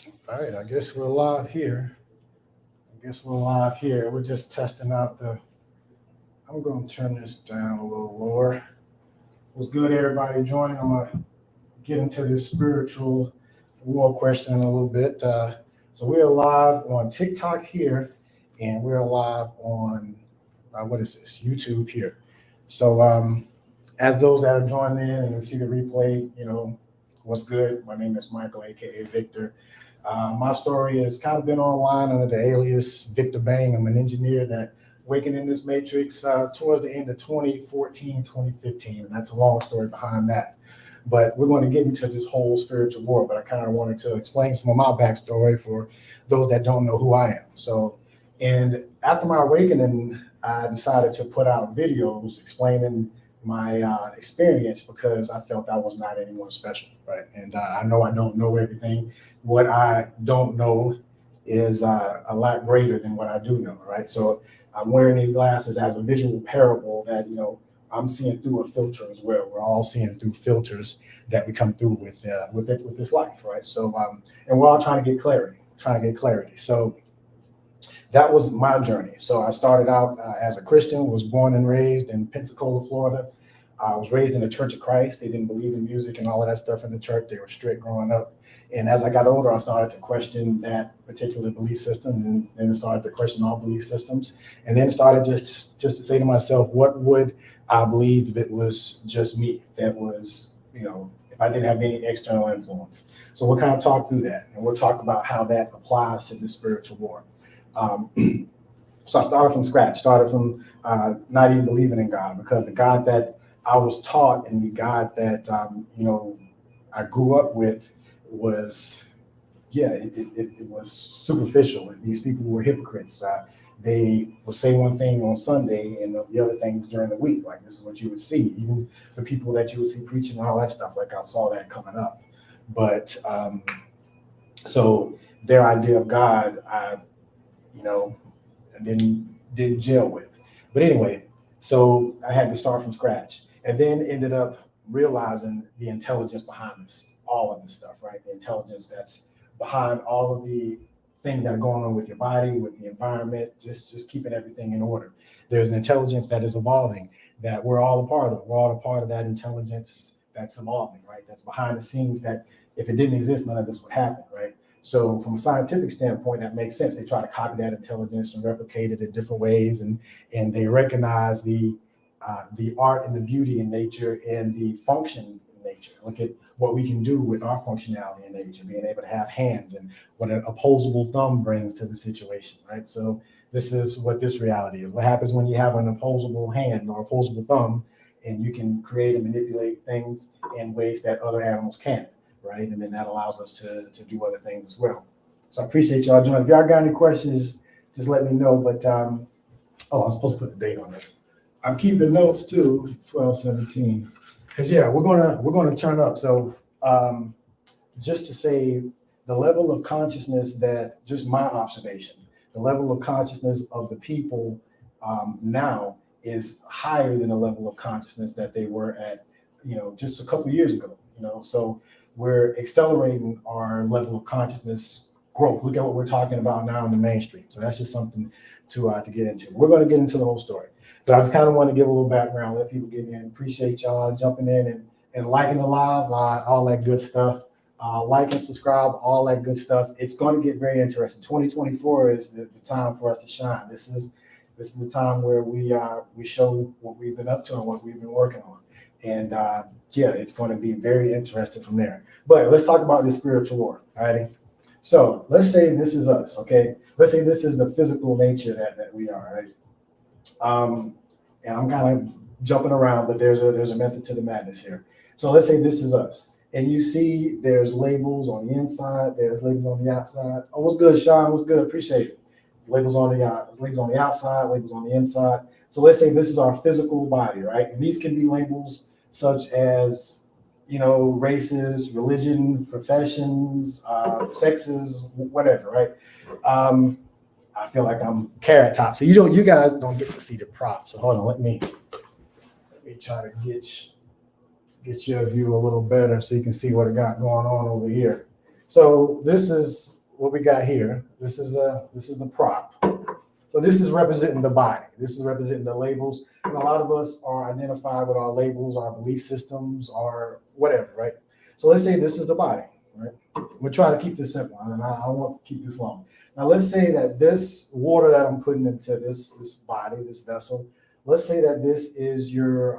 All right, I guess we're live here. We're just testing out the. I'm going to turn this down a little lower. What's good, everybody joining? I'm going to get into this spiritual war question in a little bit. So we're live on TikTok here, and we're live on, what is this, YouTube here. So as those that are joining in and see the replay, what's good? My name is Michael, aka Victor. My story has kind of been online under the alias Vikter Bang. I'm an engineer that waking in this matrix towards the end of 2014, 2015. And that's a long story behind that. But we're going to get into this whole spiritual war. But I kind of wanted to explain some of my backstory for those that don't know who I am. So, and after my awakening, I decided to put out videos explaining my experience because I felt I was not anyone special, right? And I know I don't know everything. What I don't know is a lot greater than what I do know, right? So I'm wearing these glasses as a visual parable that, I'm seeing through a filter as well. We're all seeing through filters that we come through with this life, right? So, and we're all trying to get clarity. So that was my journey. So I started out as a Christian, was born and raised in Pensacola, Florida. I was raised in the Church of Christ. They didn't believe in music and all of that stuff in the church. They were strict growing up. And as I got older, I started to question that particular belief system, and then started to question all belief systems. And then started just to say to myself, what would I believe if it was just me? That was, if I didn't have any external influence. So we'll kind of talk through that, and we'll talk about how that applies to the spiritual war. So I started from scratch, started from not even believing in God, because the God that I was taught and the God that, I grew up with was, it was superficial. These people were hypocrites. They would say one thing on Sunday and the other things during the week. Like, this is what you would see. Even the people that you would see preaching and all that stuff, like I saw that coming up. But so their idea of God, I didn't gel with. But anyway, so I had to start from scratch, and then ended up realizing the intelligence behind this, all of this stuff, right? The intelligence that's behind all of the things that are going on with your body, with the environment, just keeping everything in order. There's an intelligence that is evolving that we're all a part of. We're all a part of that intelligence that's evolving, right? That's behind the scenes, that if it didn't exist, none of this would happen, right? So from a scientific standpoint, that makes sense. They try to copy that intelligence and replicate it in different ways, and they recognize the art and the beauty in nature and the function in nature. Look at what we can do with our functionality in nature, being able to have hands and what an opposable thumb brings to the situation, right? So this is what this reality is. What happens when you have an opposable hand or opposable thumb, and you can create and manipulate things in ways that other animals can't, right? And then that allows us to do other things as well. So I appreciate y'all joining. If y'all got any questions, just let me know. But I'm supposed to put the date on this. I'm keeping notes too, 12/17, because we're gonna turn up. So just to say, the level of consciousness that, just my observation, the level of consciousness of the people now is higher than the level of consciousness that they were at, just a couple of years ago. So we're accelerating our level of consciousness growth. Look at what we're talking about now in the mainstream. So that's just something to get into. We're going to get into the whole story, but I just kind of want to give a little background, let people get in. Appreciate y'all jumping in and liking the live, all that good stuff. Like and subscribe, all that good stuff. It's going to get very interesting. 2024 is the time for us to shine. This is the time where we show what we've been up to and what we've been working on. And it's going to be very interesting from there. But let's talk about this spiritual war. All righty. So let's say this is us. Okay. Let's say this is the physical nature that we are. Right. And I'm kind of jumping around, but there's a method to the madness here. So let's say this is us. And you see there's labels on the inside, there's labels on the outside. Oh, what's good, Sean? What's good? Appreciate it. Labels on the outside, labels on the inside. So let's say this is our physical body, right? And these can be labels such as, races, religion, professions, sexes, whatever, right? I feel like I'm Carrot Top. So you guys don't get to see the prop. So hold on, let me try to get your view a little better so you can see what I got going on over here. So this is what we got here. This is the prop. So this is representing the body. This is representing the labels. And a lot of us are identified with our labels, our belief systems, our whatever, right? So let's say this is the body, right? We're trying to keep this simple, and I won't keep this long. Now let's say that this water that I'm putting into this body, this vessel, let's say that this is your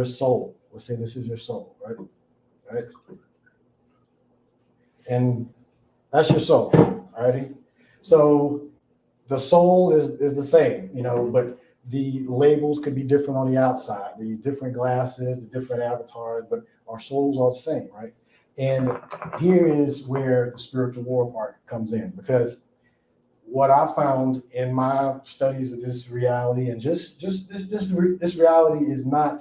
soul. Let's say this is your soul, right? Right? And that's your soul, alrighty? So the soul is the same, but the labels could be different on the outside, the different glasses, the different avatars, but our souls are the same, right? And here is where the spiritual war part comes in, because what I found in my studies of this reality, and just this reality is not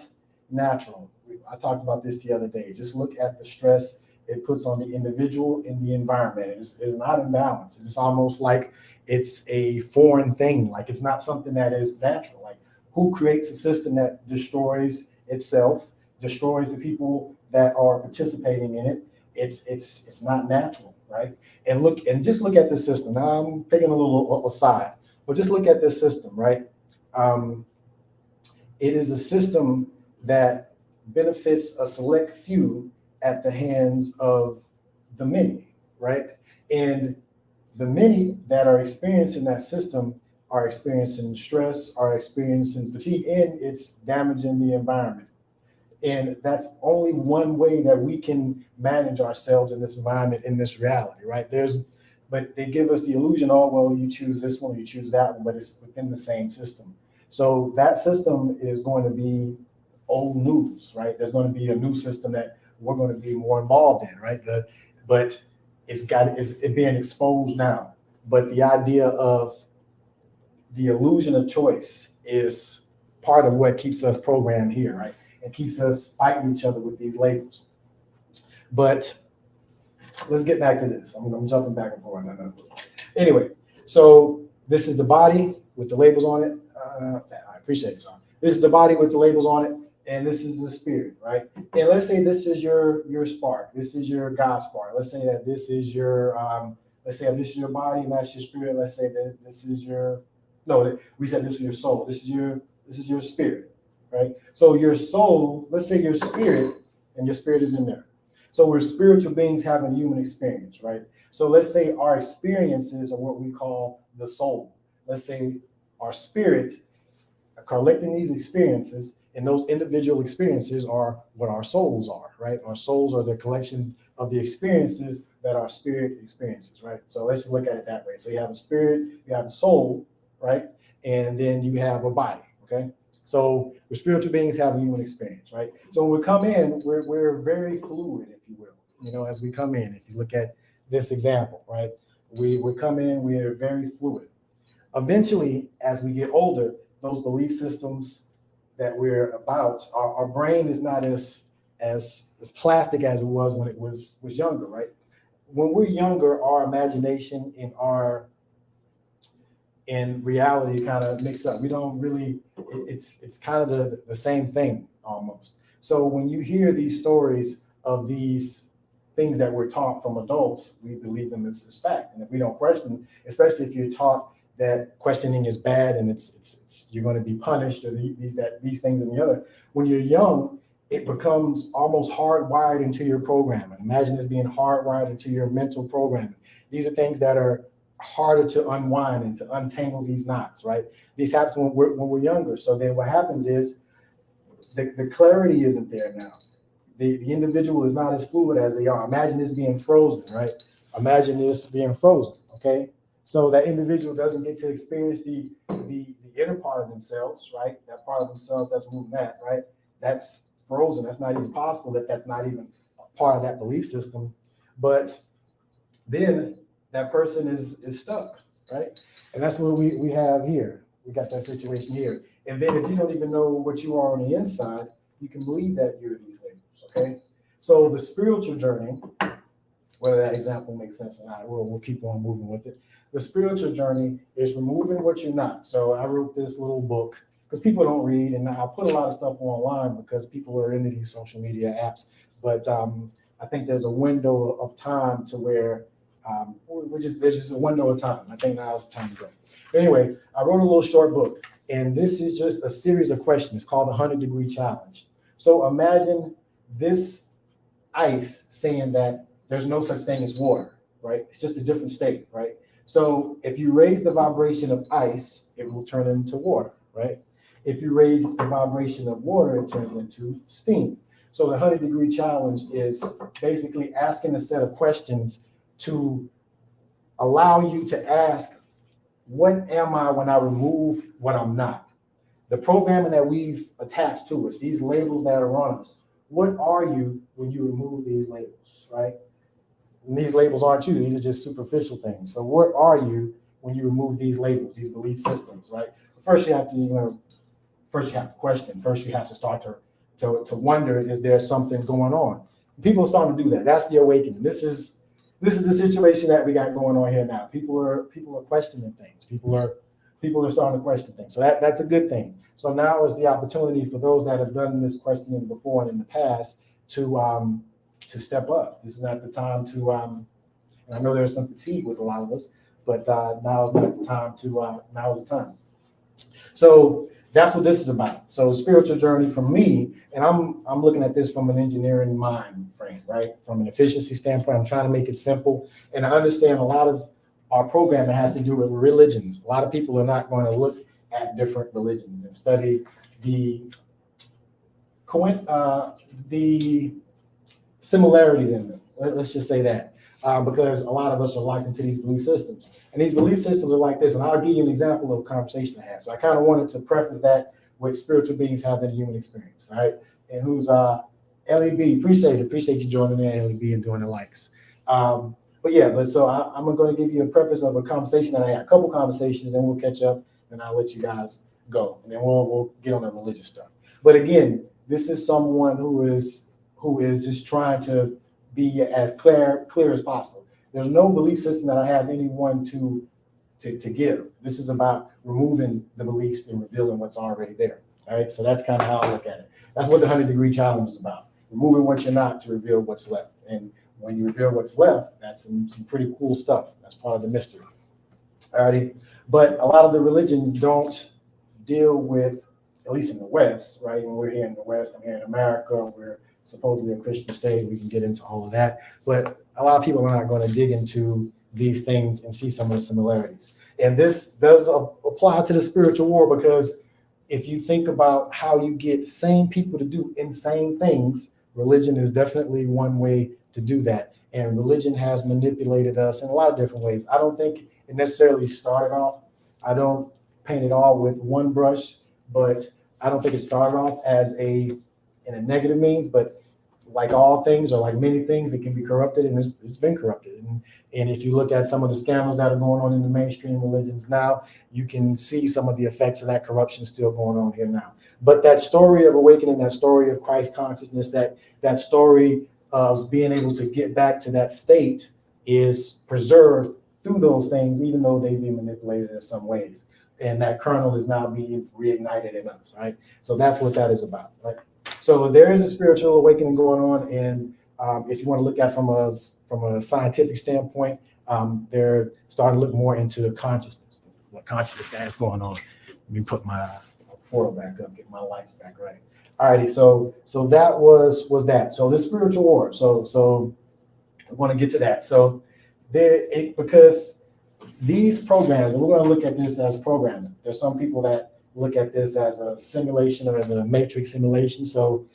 natural. I talked about this the other day. Just look at the stress it puts on the individual and the environment. It's not in balance. It's almost like it's a foreign thing. Like it's not something that is natural. Like who creates a system that destroys itself, destroys the people that are participating in it? It's not natural, right? And just look at the system. Now I'm taking a little aside, but just look at this system, right? It is a system that benefits a select few at the hands of the many, right? And the many that are experiencing that system are experiencing stress, are experiencing fatigue, and it's damaging the environment. And that's only one way that we can manage ourselves in this environment, in this reality, right? But they give us the illusion, oh, well, you choose this one, you choose that one, but it's within the same system. So that system is going to be old news, right? There's going to be a new system that we're going to be more involved in, right? But it's being exposed now. But the idea of the illusion of choice is part of what keeps us programmed here, right? And keeps us fighting each other with these labels. But let's get back to this. I'm jumping back and forth. I know. Anyway, so this is the body with the labels on it. I appreciate it, John. This is the body with the labels on it, and this is the spirit, right? And let's say this is your spark. This is your God spark. Let's say that this is your let's say this is your body and that's your spirit. Let's say that this is your we said this is your soul. This is your spirit, right? So your soul, let's say your spirit, and your spirit is in there. So we're spiritual beings having human experience, right? So let's say our experiences are what we call the soul. Let's say our spirit are collecting these experiences, and those individual experiences are what our souls are, right? Our souls are the collection of the experiences that our spirit experiences, right? So let's just look at it that way. So you have a spirit, you have a soul, right? And then you have a body, okay? So we're spiritual beings having human experience, right? So when we come in, we're very fluid, if you will, as we come in. If you look at this example, right? We come in, we're very fluid. Eventually, as we get older, those belief systems that we're about, our brain is not as plastic as it was when it was younger, right? When we're younger, our imagination and reality kind of mix up. We don't really, it's kind of the same thing almost. So when you hear these stories of these things that we're taught from adults, we believe them as fact. And if we don't question, especially if you're taught that questioning is bad and it's you're going to be punished or these things and the other, when you're young, it becomes almost hardwired into your programming. Imagine this being hardwired into your mental programming. These are things that are harder to unwind and to untangle these knots, right? These happen when we're younger. So then what happens is the clarity isn't there now. The individual is not as fluid as they are. Imagine this being frozen, right? Imagine this being frozen, okay? So that individual doesn't get to experience the inner part of themselves, right? That part of themselves that's moving that, right? That's frozen. That's not even possible if that's not even a part of that belief system. But then that person is stuck, right? And that's what we have here. We got that situation here. And then if you don't even know what you are on the inside, you can believe that you're these labels, okay? So the spiritual journey, whether that example makes sense or not, we'll keep on moving with it. The spiritual journey is removing what you're not. So I wrote this little book because people don't read, and I put a lot of stuff online because people are into these social media apps. But I think there's a window of time to where there's just a window of time. I think now is the time to go. But anyway, I wrote a little short book, and this is just a series of questions called the 100-Degree Challenge. So imagine this ice saying that there's no such thing as water, right? It's just a different state, right? So if you raise the vibration of ice, it will turn into water, right? If you raise the vibration of water, it turns into steam. So the 100-Degree Challenge is basically asking a set of questions to allow you to ask, what am I when I remove what I'm not? The programming that we've attached to us, these labels that are on us, what are you when you remove these labels, right? And these labels aren't you, these are just superficial things. So what are you when you remove these labels, these belief systems, right? First you have to, first you have to question. First you have to start to wonder, is there something going on? People are starting to do that. That's the awakening. This is the situation that we got going on here now. People are questioning things. People are starting to question things. So that's a good thing. So now is the opportunity for those that have done this questioning before and in the past to step up. This is not the time to and I know there's some fatigue with a lot of us, but now is not the time to now is the time. So that's what this is about. So spiritual journey for me, and I'm looking at this from an engineering mind frame, right? From an efficiency standpoint, I'm trying to make it simple. And I understand a lot of our programming has to do with religions. A lot of people are not going to look at different religions and study the similarities in them. Let's just say that. Because a lot of us are locked into these belief systems. And these belief systems are like this, and I'll give you an example of a conversation I had. So I kind of wanted to preface that with spiritual beings having a human experience, right? And who's LEB, appreciate you joining in, LEB, and doing the likes. I'm going to give you a preface of a conversation that I had, a couple conversations, then we'll catch up, and I'll let you guys go. And then we'll get on the religious stuff. But again, this is someone who is just trying to be as clear as possible. There's no belief system that I have anyone to give. This is about removing the beliefs and revealing what's already there. All right. So that's kind of how I look at it. That's what the 100-Degree Challenge is about. Removing what you're not to reveal what's left. And when you reveal what's left, that's some pretty cool stuff. That's part of the mystery. All righty. But a lot of the religions don't deal with, at least in the West, right? When we're here in the West, I'm here in America, we're supposedly a Christian state. We can get into all of that, but a lot of people are not going to dig into these things and see some of the similarities. And this does apply to the spiritual war, because if you think about how you get sane people to do insane things, religion is definitely one way to do that. And religion has manipulated us in a lot of different ways. I don't think it necessarily started off. I don't paint it all with one brush, but I don't think it started off in a negative means, but like all things, or like many things, it can be corrupted, and it's been corrupted. And if you look at some of the scandals that are going on in the mainstream religions now, you can see some of the effects of that corruption still going on here now. But that story of awakening, that story of Christ consciousness, that story of being able to get back to that state is preserved through those things, even though they've been manipulated in some ways. And that kernel is now being reignited in us, right? So that's what that is about, right? So there is a spiritual awakening going on, and if you want to look at it from a scientific standpoint, they're starting to look more into consciousness, what consciousness has going on. Let me put my portal back up, get my lights back right. All righty, so that was that. So this spiritual war. So I want to get to that. So because these programs, and we're going to look at this as programming. There's some people that look at this as a simulation or as a matrix simulation. So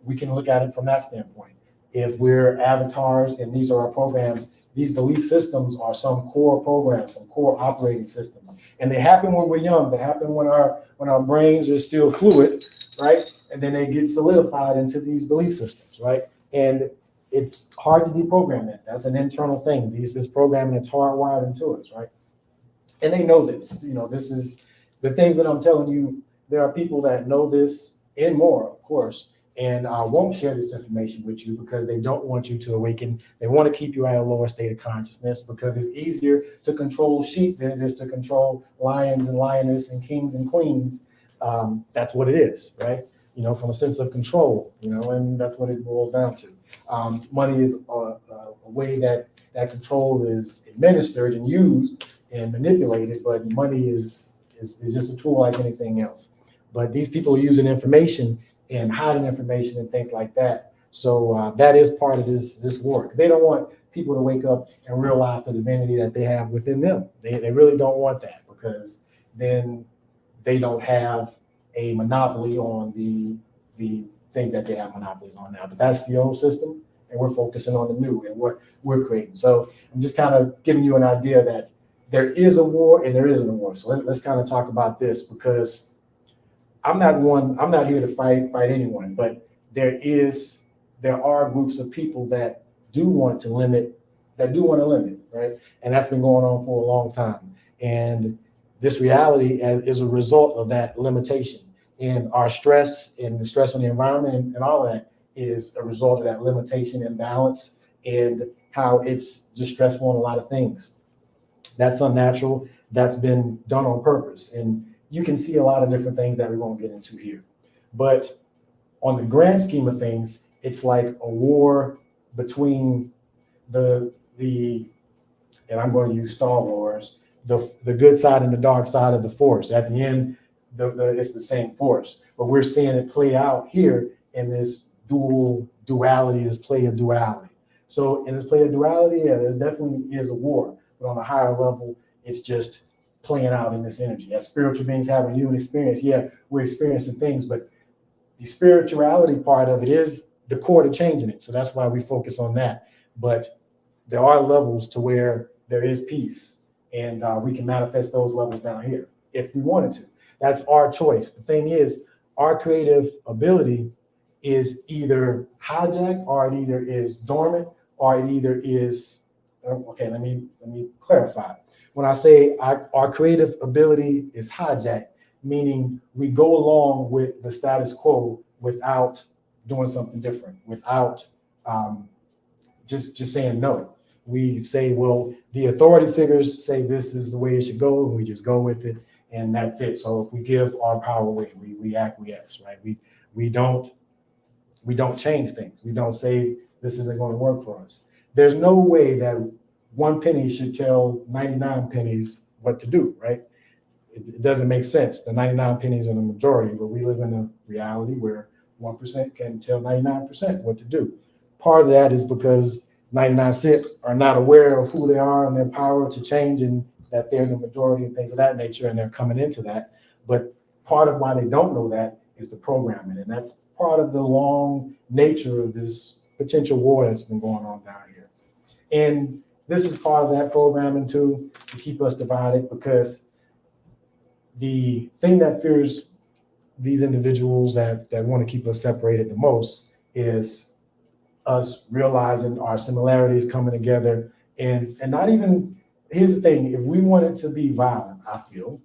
we can look at it from that standpoint. If we're avatars and these are our programs, these belief systems are some core programs, some core operating systems. And they happen when we're young. They happen when our brains are still fluid, right? And then they get solidified into these belief systems, right? And it's hard to deprogram that. That's an internal thing. This programming that's hardwired into us, right? And they know this. This is the things that I'm telling you. There are people that know this and more, of course, and won't share this information with you because they don't want you to awaken. They want to keep you at a lower state of consciousness because it's easier to control sheep than it is to control lions and lionesses and kings and queens. That's what it is, right? From a sense of control, and that's what it boils down to. Money is a way that control is administered and used and manipulated, but money is just a tool like anything else. But these people are using information and hiding information and things like that. So that is part of this war, because they don't want people to wake up and realize the divinity that they have within them. They really don't want that, because then they don't have a monopoly on the things that they have monopolies on now. But that's the old system, and we're focusing on the new and what we're creating. So I'm just kind of giving you an idea that there is a war and there isn't a war. So let's kind of talk about this, because I'm not here to fight anyone, but there are groups of people that do want to limit, right? And that's been going on for a long time. And this reality is a result of that limitation. And our stress and the stress on the environment and all that is a result of that limitation and balance, and how it's just stressful on a lot of things. That's unnatural. That's been done on purpose. And you can see a lot of different things that we won't get into here. But on the grand scheme of things, it's like a war between the and I'm going to use Star Wars, the good side and the dark side of the force. At the end, it's the same force, but we're seeing it play out here in this duality, this play of duality. So in this play of duality, yeah, there definitely is a war, but on a higher level, it's just playing out in this energy. As spiritual beings having human experience, yeah, we're experiencing things, but the spirituality part of it is the core to changing it. So that's why we focus on that. But there are levels to where there is peace, and we can manifest those levels down here if we wanted to. That's our choice. The thing is, our creative ability is either hijacked, or it either is dormant, or it either is, okay, let me clarify. When I say our creative ability is hijacked, meaning we go along with the status quo without doing something different, without just saying no. We say, well, the authority figures say this is the way it should go, and we just go with it, and that's it. So if we give our power away, we acquiesce, right? We don't change things. We don't say this isn't going to work for us. There's no way that one penny should tell 99 pennies what to do, right? It doesn't make sense. The 99 pennies are the majority, but we live in a reality where 1% can tell 99% what to do. Part of that is because 99% are not aware of who they are and their power to change, and that they're the majority and things of that nature, and they're coming into that. But part of why they don't know that is the programming, and that's part of the long nature of this potential war that's been going on down here. And this is part of that programming too, to keep us divided, because the thing that fears these individuals that want to keep us separated the most is us realizing our similarities coming together, and not even, here's the thing, if we wanted to be violent, I feel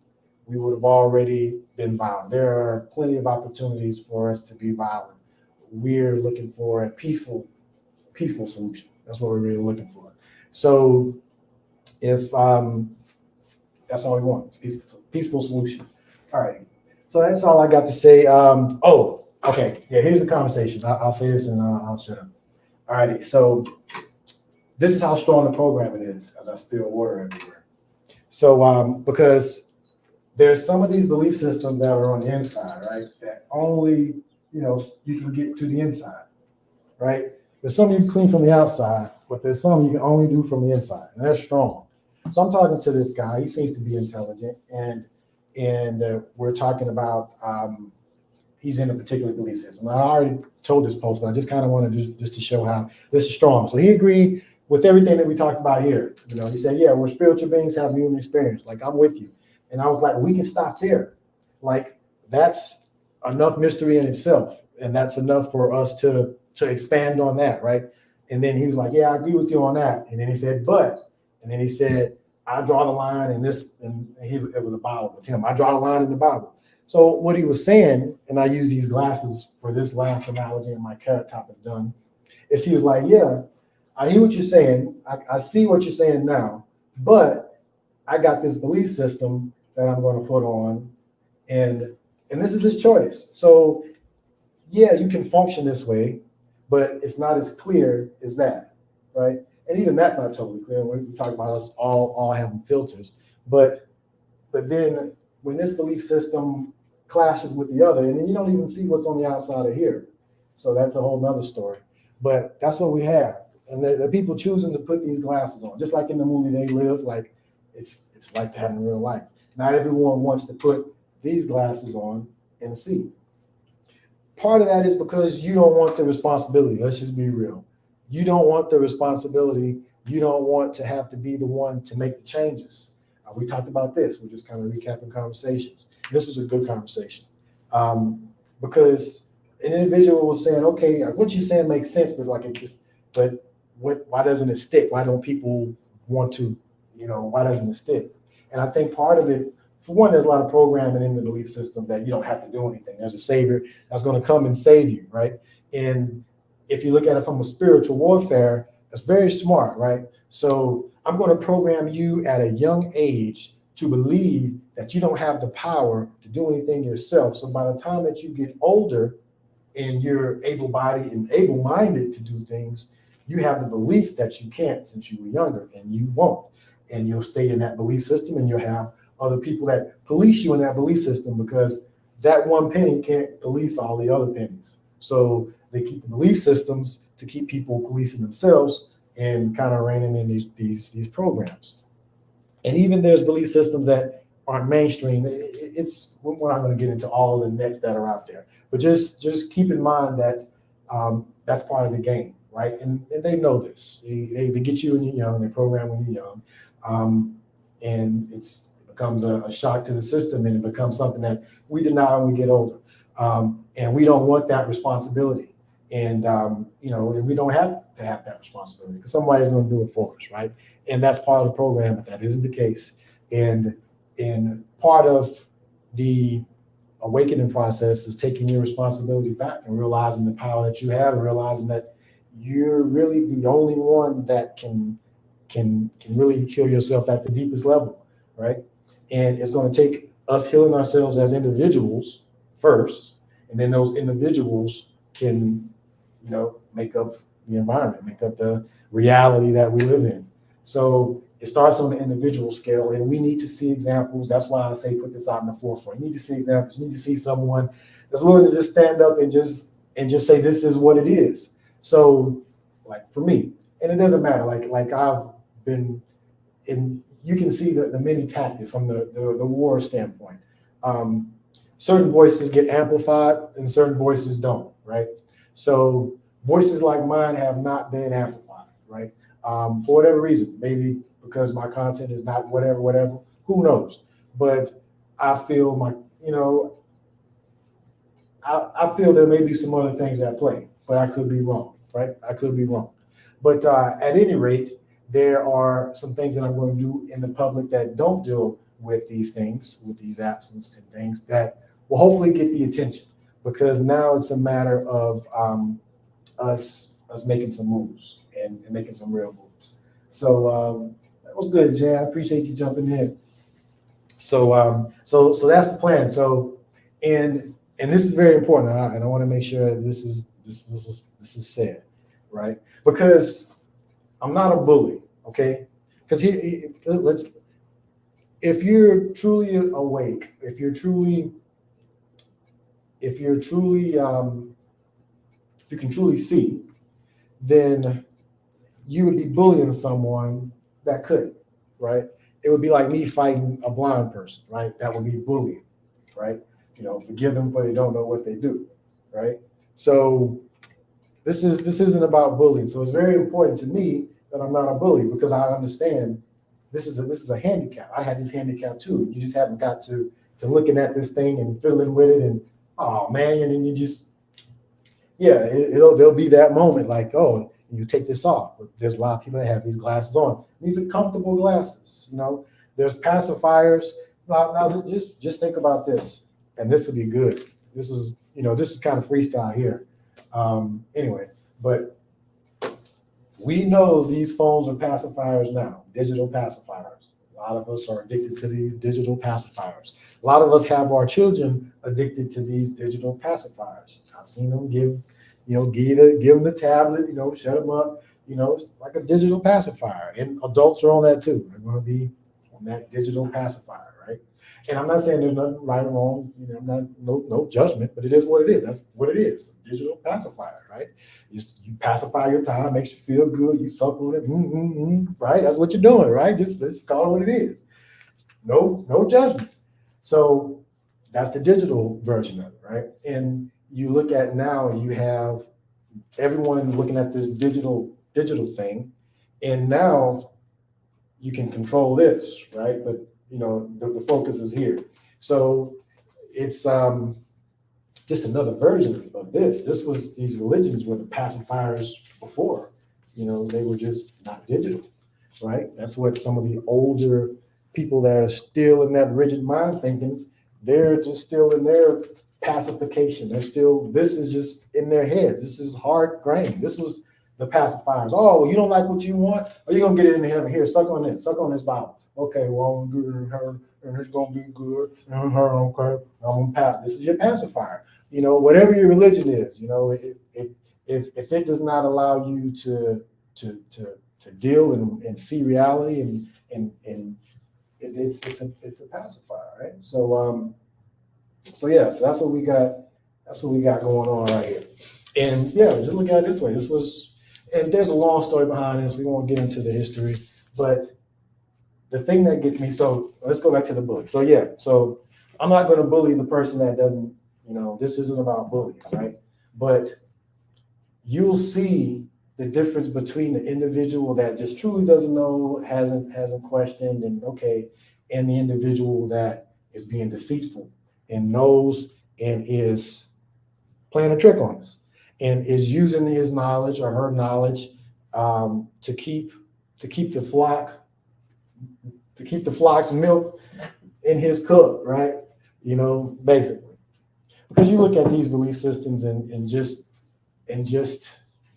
we would have already been violent. There are plenty of opportunities for us to be violent. We're looking for a peaceful solution. That's what we're really looking for. So if that's all we want, it's peaceful solution. All right. So that's all I got to say. Okay. Yeah, here's the conversation. I'll say this and I'll shut up. All righty. So this is how strong the programming is, as I spill water everywhere. So because there's some of these belief systems that are on the inside, right? That only, you can get to the inside, right? There's some you can clean from the outside, but there's some you can only do from the inside, and that's strong. So I'm talking to this guy. He seems to be intelligent, and we're talking about he's in a particular belief system. I already told this post, but I just kind of wanted just to show how this is strong. So he agreed with everything that we talked about here. He said, yeah, we're spiritual beings having human experience. Like, I'm with you. And I was like, we can stop there. Like, that's enough mystery in itself. And that's enough for us to expand on that, right? And then he was like, yeah, I agree with you on that. And then he said, and then he said, I draw the line in this, and it was a Bible with him. I draw the line in the Bible. So what he was saying, and I use these glasses for this last analogy, and my carrot top is done, is he was like, yeah, I hear what you're saying. I see what you're saying now, but I got this belief system that I'm going to put on, and this is his choice. So yeah, you can function this way, but it's not as clear as that, right? And even that's not totally clear. We talk about us all having filters, but then when this belief system clashes with the other, and then you don't even see what's on the outside of here. So that's a whole nother story. But that's what we have. And the people choosing to put these glasses on, just like in the movie They Live, like it's like that in real life. Not everyone wants to put these glasses on and see. Part of that is because you don't want the responsibility. Let's just be real. You don't want the responsibility. You don't want to have to be the one to make the changes. We talked about this. We're just kind of recapping conversations. This was a good conversation because an individual was saying, "Okay, what you're saying makes sense, but like it just, but why doesn't it stick? Why don't people want to, why doesn't it stick?" And I think part of it, for one, there's a lot of programming in the belief system that you don't have to do anything. There's a savior that's going to come and save you, right? And if you look at it from a spiritual warfare, that's very smart, right? So I'm going to program you at a young age to believe that you don't have the power to do anything yourself. So by the time that you get older and you're able-bodied and able-minded to do things, you have the belief that you can't since you were younger, and you won't. And you'll stay in that belief system, and you'll have other people that police you in that belief system because that one penny can't police all the other pennies. So they keep the belief systems to keep people policing themselves and kind of reining in these programs. And even there's belief systems that aren't mainstream. We're not going to get into all of the nets that are out there, but just keep in mind that that's part of the game, right? And they know this. They get you when you're young. They program when you're young, and it becomes a shock to the system, and it becomes something that we deny when we get older, and we don't want that responsibility. And and we don't have to have that responsibility because somebody's going to do it for us, right? And that's part of the program, but that isn't the case. And part of the awakening process is taking your responsibility back and realizing the power that you have, and realizing that you're really the only one that can really heal yourself at the deepest level, right? And it's going to take us healing ourselves as individuals first, and then those individuals can make up the environment, make up the reality that we live in. So it starts on the individual scale, and we need to see examples. That's why I say put this out in the forefront. You need to see examples. You need to see someone that's willing to just stand up and just say this is what it is. So, like for me, and it doesn't matter. Like I've been in. You can see the many tactics from the war standpoint. Certain voices get amplified, and certain voices don't. Right. So voices like mine have not been amplified, right? For whatever reason, maybe because my content is not whatever, who knows? But I feel I feel there may be some other things at play, but I could be wrong, right? I could be wrong. But at any rate, there are some things that I'm going to do in the public that don't deal with these things, with these apps and things that will hopefully get the attention, because now it's a matter of us making some moves and making some real moves. So that was good, Jay. I appreciate you jumping in. So that's the plan. So and this is very important, and I want to make sure this is said, right? Because I'm not a bully, okay? Because if you're truly awake, if you can truly see, then you would be bullying someone that couldn't, right? It would be like me fighting a blind person, right? That would be bullying, right? Forgive them for they don't know what they do, right? So this isn't about bullying. So it's very important to me that I'm not a bully, because I understand this is a handicap. I had this handicap too. You just haven't got to looking at this thing and fiddling with it, and oh man, and then you just there'll be that moment like, oh, you take this off. But there's a lot of people that have these glasses on. These are comfortable glasses. There's pacifiers. Now just think about this, and this would be good. This is kind of freestyle here. Anyway, but we know these phones are pacifiers now, digital pacifiers. A lot of us are addicted to these digital pacifiers. A lot of us have our children addicted to these digital pacifiers. I've seen them give give them the tablet, shut them up. It's like a digital pacifier, and adults are on that too. They're going to be on that digital pacifier, right? And I'm not saying there's nothing right or wrong. I'm not no judgment, but it is what it is. That's what it is. A digital pacifier, right? You pacify your time, makes you feel good. You suck on it, right? That's what you're doing, right? Just let's call it what it is. No judgment. So that's the digital version of it, right? And you look at now, you have everyone looking at this digital thing, and now you can control this, right? But the focus is here. So it's just another version of this. These religions were the pacifiers before. They were just not digital, right? That's what some of the older people that are still in that rigid mind thinking, they're just still in their pacification. This is just in their head. This is hard grain. This was the pacifiers. Oh, well, you don't like what you want? Are you gonna get it in heaven? Here, suck on this Bible. Okay, well, I'm good in her, and it's gonna be good. And her, okay, I'm gonna pass. This is your pacifier. Whatever your religion is, if it does not allow you to deal and see reality and it's a pacifier, right? So yeah, so that's what we got. That's what we got going on right here. And yeah, just look at it this way. And there's a long story behind this. We won't get into the history, but the thing that gets me, so let's go back to the bully. So yeah, so I'm not going to bully the person that doesn't, this isn't about bullying, right? But you'll see the difference between the individual that just truly doesn't know, hasn't questioned, and the individual that is being deceitful and knows and is playing a trick on us and is using his knowledge or her knowledge to keep the flock's milk in his cup, right? Basically, because you look at these belief systems and just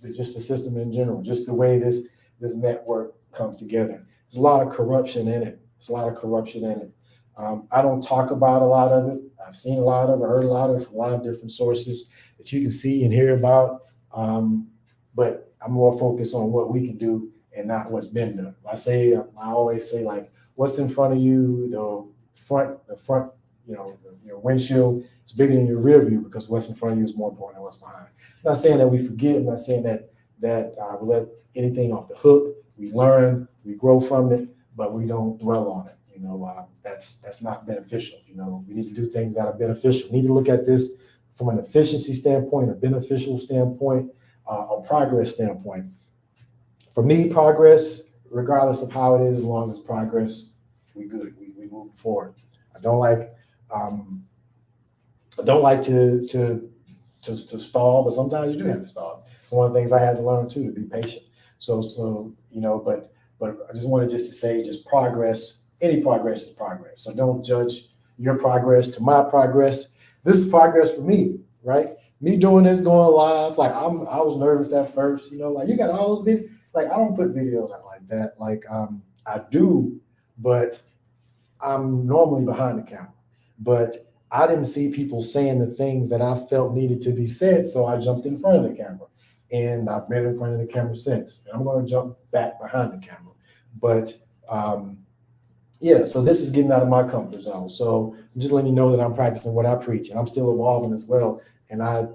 the system in general, just the way this network comes together. There's a lot of corruption in it. I don't talk about a lot of it. I've seen a lot of it, heard a lot of it from a lot of different sources that you can see and hear about. But I'm more focused on what we can do and not what's been done. I always say, like, what's in front of you, the front, your windshield is bigger than your rear view, because what's in front of you is more important than what's behind. I'm not saying that we forget. I'm not saying that we let anything off the hook. We learn, we grow from it, but we don't dwell on it. That's not beneficial. We need to do things that are beneficial. We need to look at this from an efficiency standpoint, a beneficial standpoint, a progress standpoint. For me, progress, regardless of how it is, as long as it's progress, we good. We move forward. I don't like to stall, but sometimes you do have to stall. It's one of the things I had to learn too, to be patient. But I just wanted to say, just progress. Any progress is progress. So don't judge your progress to my progress. This is progress for me, right? Me doing this, going live, like I was nervous at first, like you got all those videos. Like, I don't put videos out like that. Like I do, but I'm normally behind the camera. But I didn't see people saying the things that I felt needed to be said, so I jumped in front of the camera. And I've been in front of the camera since. And I'm going to jump back behind the camera. But yeah, so this is getting out of my comfort zone. So I'm just letting you know that I'm practicing what I preach, and I'm still evolving as well. And I,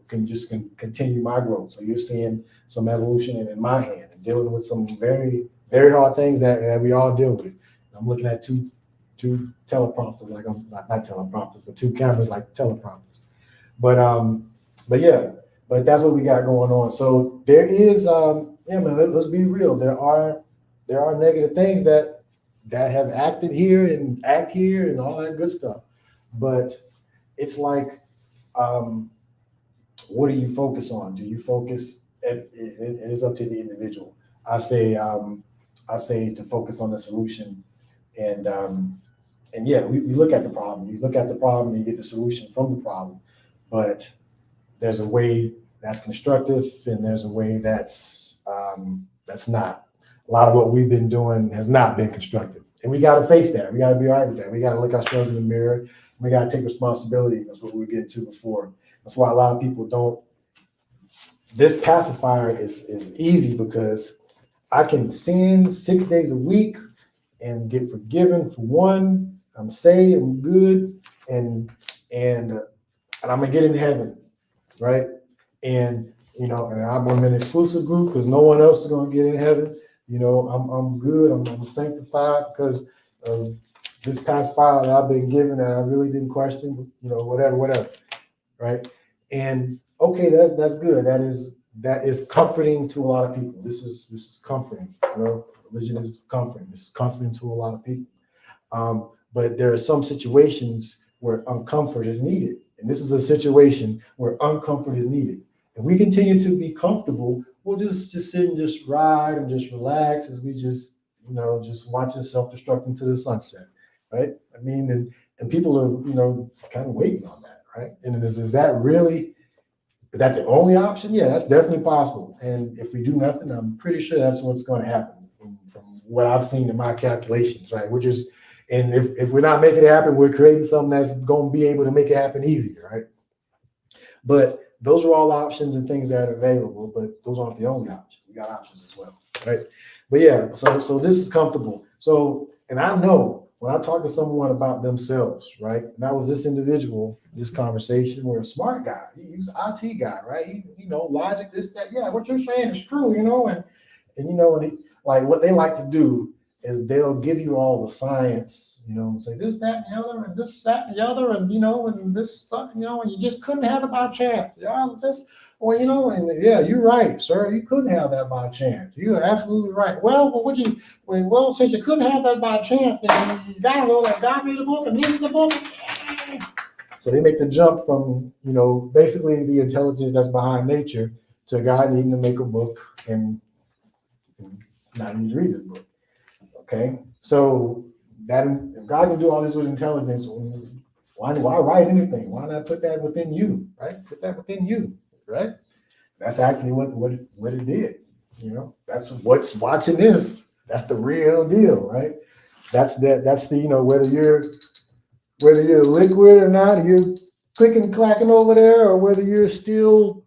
can continue my growth. So you're seeing some evolution in my hand and dealing with some very, very hard things that we all deal with. I'm looking at two teleprompters, like I'm not teleprompters, but two cameras like teleprompters. But yeah, but that's what we got going on. So there is, let's be real. There are negative things that have acted here and act here and all that good stuff. But it's like, what do you focus on? Do you focus? It is up to the individual. I say to focus on the solution, and yeah, we look at the problem. You look at the problem, you get the solution from the problem. But there's a way that's constructive, and there's a way that's not. A lot of what we've been doing has not been constructive, and we got to face that. We got to be all right with that. We got to look ourselves in the mirror. We got to take responsibility. That's what we were getting to before. That's why a lot of people don't this pacifier is easy because I can sin 6 days a week and get forgiven for one. I'm saved, I'm good, and I'm gonna get in heaven, right? And and I'm in an exclusive group because no one else is gonna get in heaven. I'm good. I'm sanctified because of this pacifier that I've been given that I really didn't question. Whatever, right? And okay, that's good. That is comforting to a lot of people. This is comforting. Religion is comforting. This is comforting to a lot of people. But there are some situations where uncomfort is needed, and this is a situation where uncomfort is needed. If we continue to be comfortable, we'll just sit and just ride and just relax as we just watching self-destruct to the sunset, right? I mean, and people are kind of waiting on that, right? And is that the only option? Yeah, that's definitely possible. And if we do nothing, I'm pretty sure that's what's going to happen from what I've seen in my calculations, right? And if we're not making it happen, we're creating something that's going to be able to make it happen easier, right? But those are all options and things that are available, but those aren't the only options. We got options as well, right? But yeah, so this is comfortable. So, and I know when I talk to someone about themselves, right? And that was this individual, this conversation, where a smart guy, he's an IT guy, right? Logic, this, that, yeah, what you're saying is true, and like what they like to do is they'll give you all the science, and say this, that, and the other, and this, that, and the other, and this stuff, and you just couldn't have it by chance. Yeah, this, well, and yeah, you're right, sir. You couldn't have that by chance. You're absolutely right. Well, since you couldn't have that by chance, then you gotta know that God made the book, and this is the book. So they make the jump from, basically the intelligence that's behind nature to a guy needing to make a book and not need to read this book. Okay, so that if God can do all this with intelligence, why write anything? Why not put that within you, right? Put that within you, right? That's actually what it did. That's what's watching this. That's the real deal, right? That's the whether you're liquid or not, you're clicking clacking over there, or whether you're still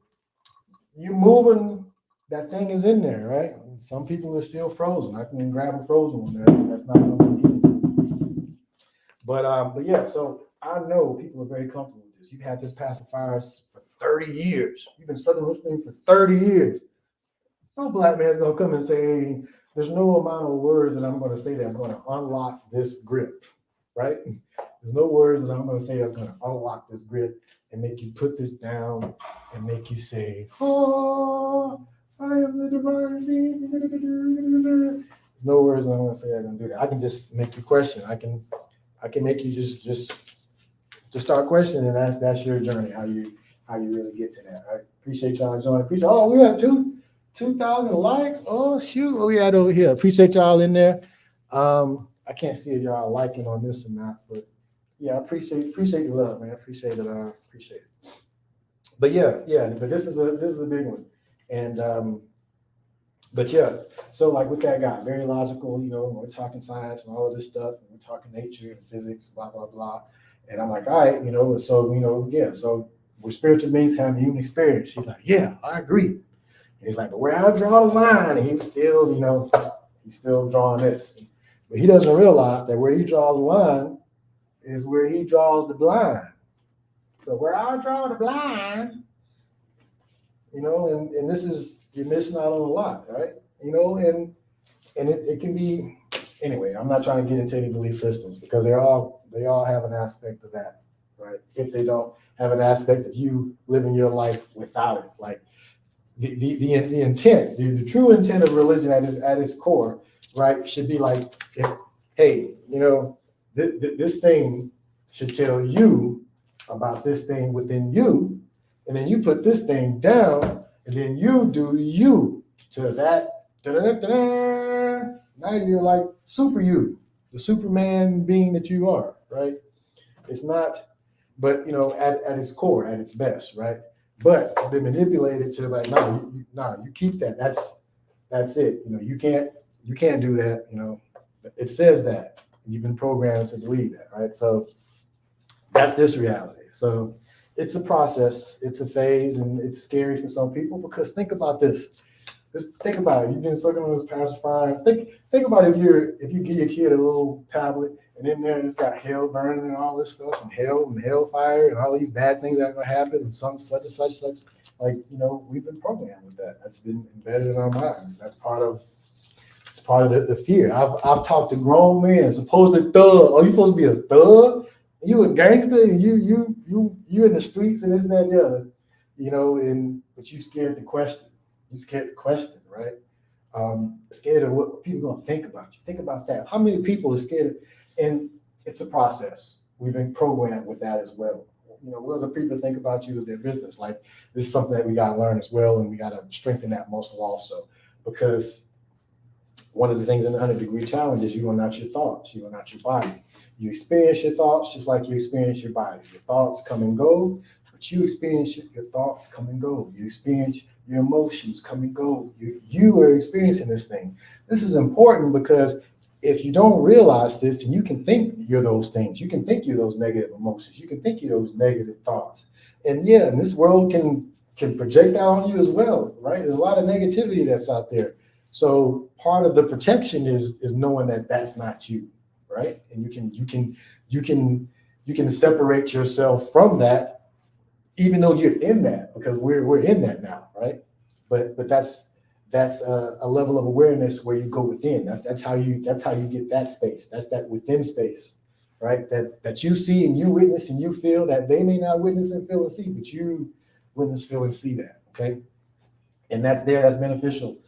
moving, that thing is in there, right? Some people are still frozen. I can grab a frozen one there. That's not going to get it. But yeah, so I know people are very comfortable with this. You've had this pacifier for 30 years. You've been studying this thing for 30 years. No black man's going to come and say, there's no amount of words that I'm going to say that's going to unlock this grip, right? There's no words that I'm going to say that's going to unlock this grip and make you put this down and make you say, oh, I am the divine being. There's no words that I'm going to say that's going to do that. I can just make you question. I can make you just start questioning, and that's your journey, how you really get to that. I appreciate y'all joining. We have 2,000 likes. Oh shoot, what we had over here? Appreciate y'all in there. I can't see if y'all liking on this or not, but yeah, I appreciate the love, man. Appreciate it. Appreciate it. But but this is a big one, and but yeah. So like with that guy, very logical. We're talking science and all of this stuff, and we're talking nature and physics, blah blah blah. And I'm like, all right, so yeah. So we're spiritual beings having human experience. He's like, yeah, I agree. And he's like, but where I draw the line, and he's still, he's still drawing this, but he doesn't realize that where he draws the line is where he draws the blind. So where I draw the blind, and this is, you're missing out on a lot, right? And it can be, anyway, I'm not trying to get into any belief systems because they all have an aspect of that, right? If they don't have an aspect of you living your life without it, like the intent, the true intent of religion at its core, right, should be like, this thing should tell you about this thing within you, and then you put this thing down, and then you do you to that. Now you're like super you, the Superman being that you are, right? It's not, but at its core, at its best, right? But it's been manipulated to like, no, you keep that. That's it. You can't do that. It says that you've been programmed to believe that, right? So that's this reality. So it's a process, it's a phase, and it's scary for some people because think about this. Just think about it. You've been sucking on this pacifier. Think about if you give your kid a little tablet and in there it's got hell burning and all this stuff and hellfire and all these bad things that are gonna happen and some such and such. Like, we've been programmed with that. That's been embedded in our minds. That's part of the fear. I've talked to grown men, supposedly thug. Oh, you supposed to be a thug? You a gangster and you in the streets and this and that and the other, but you scared to question. You scared to question, right? Scared of what people are gonna think about you. Think about that. How many people are scared? And it's a process. We've been programmed with that as well. What other people think about you is their business. Like, this is something that we gotta learn as well, and we gotta strengthen that muscle also, because one of the things in the 100-degree challenge is you are not your thoughts, you are not your body. You experience your thoughts just like you experience your body. Your thoughts come and go, but you experience your thoughts come and go. You experience your emotions come and go. You are experiencing this thing. This is important because if you don't realize this, then you can think you're those things. You can think you're those negative emotions. You can think you're those negative thoughts. And this world can project out on you as well, right? There's a lot of negativity that's out there. So part of the protection is knowing that that's not you, right? And you can separate yourself from that, even though you're in that, because we're in that now, right? But that's a level of awareness where you go within. That's how you get that space. That's that within space, right? That you see and you witness and you feel that they may not witness and feel and see, but you witness, feel, and see that. Okay, and that's beneficial.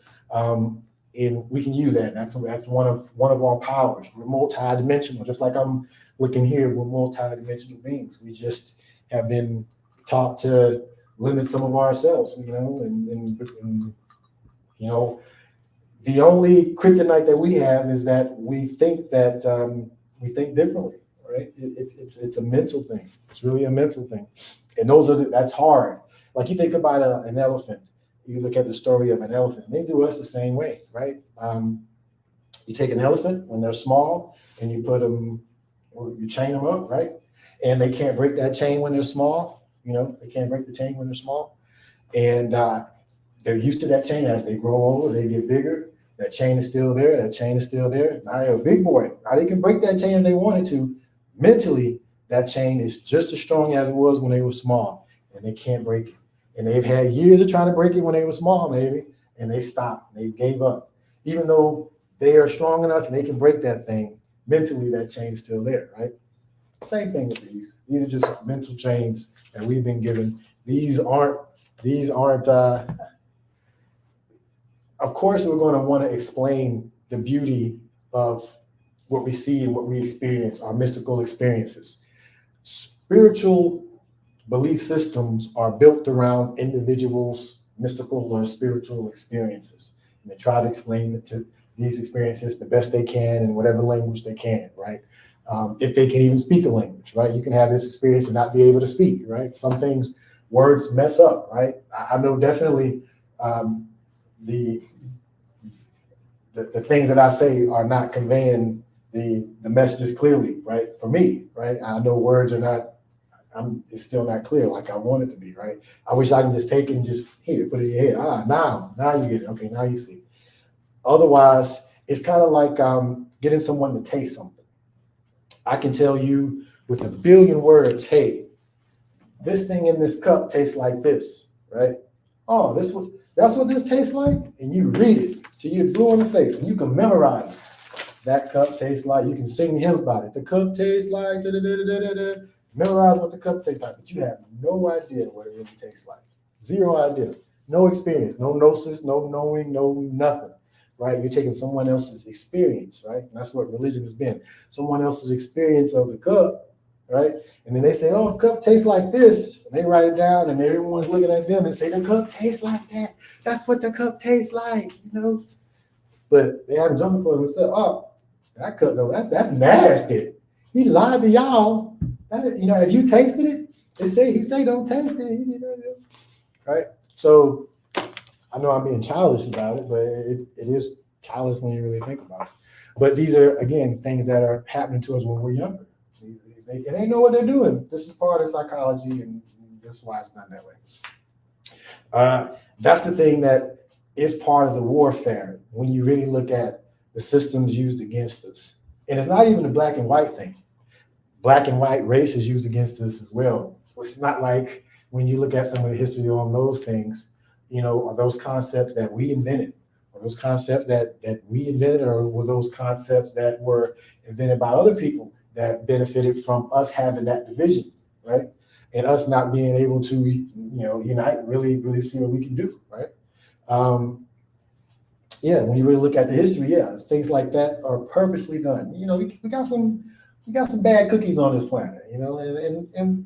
And we can use that. That's one of our powers. We're multidimensional, just like I'm looking here. We're multidimensional beings. We just have been taught to limit some of ourselves, and the only kryptonite that we have is that we think differently, right? It's a mental thing. It's really a mental thing, and that's hard. Like, you think about an elephant. You look at the story of an elephant. They do us the same way, right? You take an elephant when they're small, and you put them, or you chain them up, right? And they can't break that chain when they're small. They can't break the chain when they're small, and they're used to that chain. As they grow older, they get bigger. That chain is still there. That chain is still there. Now they're a big boy. Now they can break that chain if they wanted to. Mentally, that chain is just as strong as it was when they were small, and they can't break it. And they've had years of trying to break it when they were small, maybe, and they stopped. They gave up. Even though they are strong enough and they can break that thing, mentally that chain is still there, right? Same thing with these. These are just mental chains that we've been given. These aren't. Of course, we're going to want to explain the beauty of what we see and what we experience, our mystical experiences. Spiritual belief systems are built around individuals' mystical or spiritual experiences. And they try to explain these experiences the best they can in whatever language they can, right? If they can even speak a language, right? You can have this experience and not be able to speak, right? Some things, words mess up, right? I know definitely the things that I say are not conveying the messages clearly, right? For me, right? I know words are not, it's still not clear like I want it to be, right? I wish I can just take it and just put it in your head. Now you get it. Okay, now you see. Otherwise, it's kind of like getting someone to taste something. I can tell you with a billion words, hey, this thing in this cup tastes like this, right? Oh, that's what this tastes like? And you read it till you're blue in the face, and you can memorize it. That cup tastes like, you can sing hymns about it. The cup tastes like, da, da, da, da, da, da. Memorize what the cup tastes like, but you have no idea what it really tastes like. Zero idea. No experience, no gnosis, no knowing, no nothing, right? You're taking someone else's experience, right? And that's what religion has been. Someone else's experience of the cup, right? And then they say, oh, the cup tastes like this. And they write it down, and everyone's looking at them and say, the cup tastes like that. That's what the cup tastes like, But they haven't jumped for themselves. Oh, that cup, though, that's nasty. He lied to y'all. If you tasted it, he say don't taste it, right? So I know I'm being childish about it, but it is childish when you really think about it. But these are, again, things that are happening to us when we're younger. They know what they're doing. This is part of psychology, and That's why it's not that way. That's the thing that is part of the warfare when you really look at the systems used against us. And it's not even a black and white thing. Black and white race is used against us as well. It's not like when you look at some of the history on those things, are those concepts that we invented, or those concepts that we invented, or were those concepts that were invented by other people that benefited from us having that division, right? And us not being able to, unite and really see what we can do, right? When you really look at the history, things like that are purposely done. We got some bad cookies on this planet, and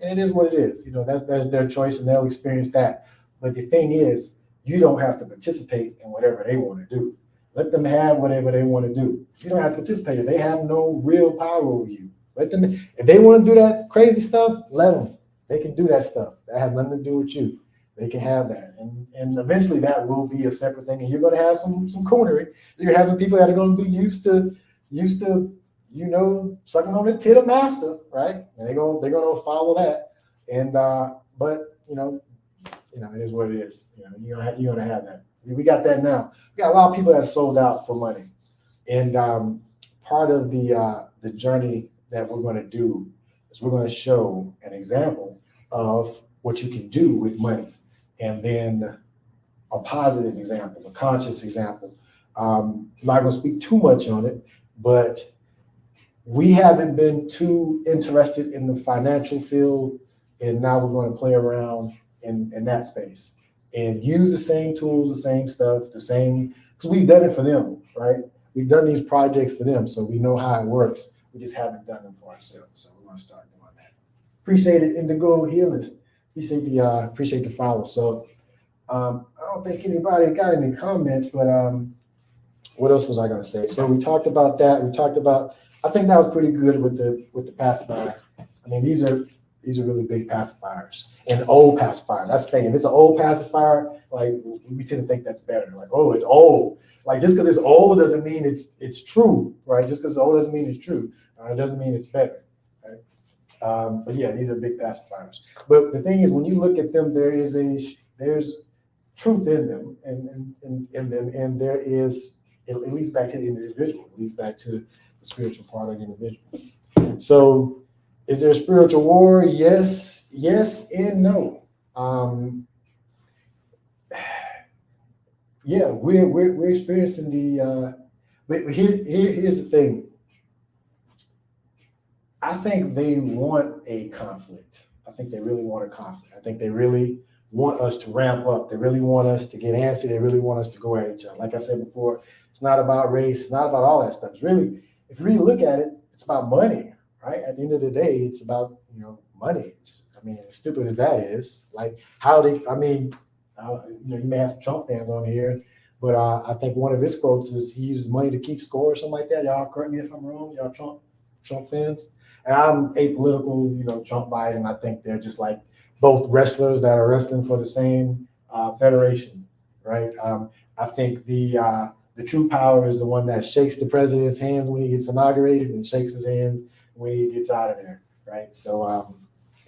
it is what it is. That's their choice, and they'll experience that. But the thing is, you don't have to participate in whatever they want to do. Let them have whatever they want to do. You don't have to participate. They have no real power over you. Let them. If they want to do that crazy stuff, let them. They can do that stuff. That has nothing to do with you. They can have that, and eventually that will be a separate thing. And you're going to have some coonery. You're going to have some people that are going to be used to sucking on the tit of master, right? And they're going to follow that. And but it is what it is. You're going to have that. We got that now. We got a lot of people that are sold out for money, and part of the journey that we're going to do is we're going to show an example of what you can do with money, and then a positive example, a conscious example. I'm not going to speak too much on it, but we haven't been too interested in the financial field, and now we're going to play around in that space and use the same tools, the same stuff, because we've done it for them, right? We've done these projects for them, so we know how it works. We just haven't done them for ourselves, so we're going to start doing that. Appreciate it, Indigo Healers. Appreciate the follow. So I don't think anybody got any comments, but what else was I going to say? So we talked about that. I think that was pretty good with the pacifier. I mean, these are really big pacifiers and old pacifier. That's the thing. If it's an old pacifier, like we tend to think that's better. Like, oh, it's old. Like just because it's old doesn't mean it's true, right? Just because it's old doesn't mean it's true. It doesn't mean it's better. Right? But yeah, these are big pacifiers. But the thing is, when you look at them, there's truth in them, and there is, it leads back to the individual. It leads back to the spiritual part of the individual. So, is there a spiritual war? Yes, and no. We're experiencing the. But here's the thing. I think they want a conflict. I think they really want a conflict. I think they really want us to ramp up. They really want us to get antsy. They really want us to go at each other. Like I said before, it's not about race. It's not about all that stuff. It's really, if you really look at it, it's about money, right? At the end of the day, it's about, money. As stupid as that is, like you may have Trump fans on here, but I think one of his quotes is he uses money to keep score or something like that. Y'all correct me if I'm wrong, y'all Trump fans. And I'm apolitical, Trump Biden. I think they're just like both wrestlers that are wrestling for the same federation, right? I think the true power is the one that shakes the president's hands when he gets inaugurated and shakes his hands when he gets out of there, right? So,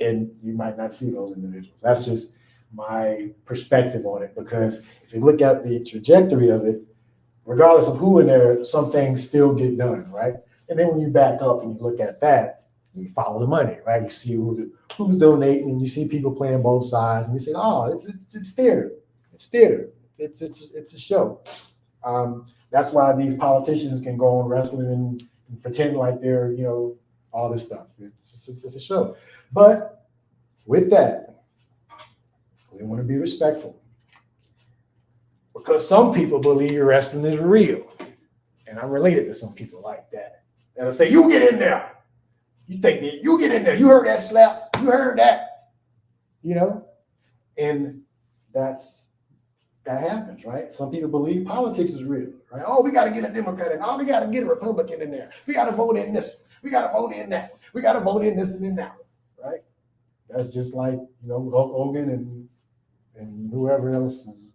and you might not see those individuals. That's just my perspective on it, because if you look at the trajectory of it, regardless of who in there, some things still get done, right? And then when you back up and you look at that, you follow the money, right? You see who's donating, and you see people playing both sides, and you say, "Oh, it's theater. It's theater. It's a show." That's why these politicians can go on wrestling and pretend like they're, all this stuff. It's a show. But with that, we want to be respectful, because some people believe wrestling is real, and I'm related to some people like that. That'll say, "You get in there. You think that you get in there. You heard that slap. You heard that." And that happens, right? Some people believe politics is real, right? Oh, we got to get a Democrat in. Oh, we got to get a Republican in there. We got to vote in this. We got to vote in that. We got to vote in this and in that, right? That's just like, Hulk Hogan and whoever else is.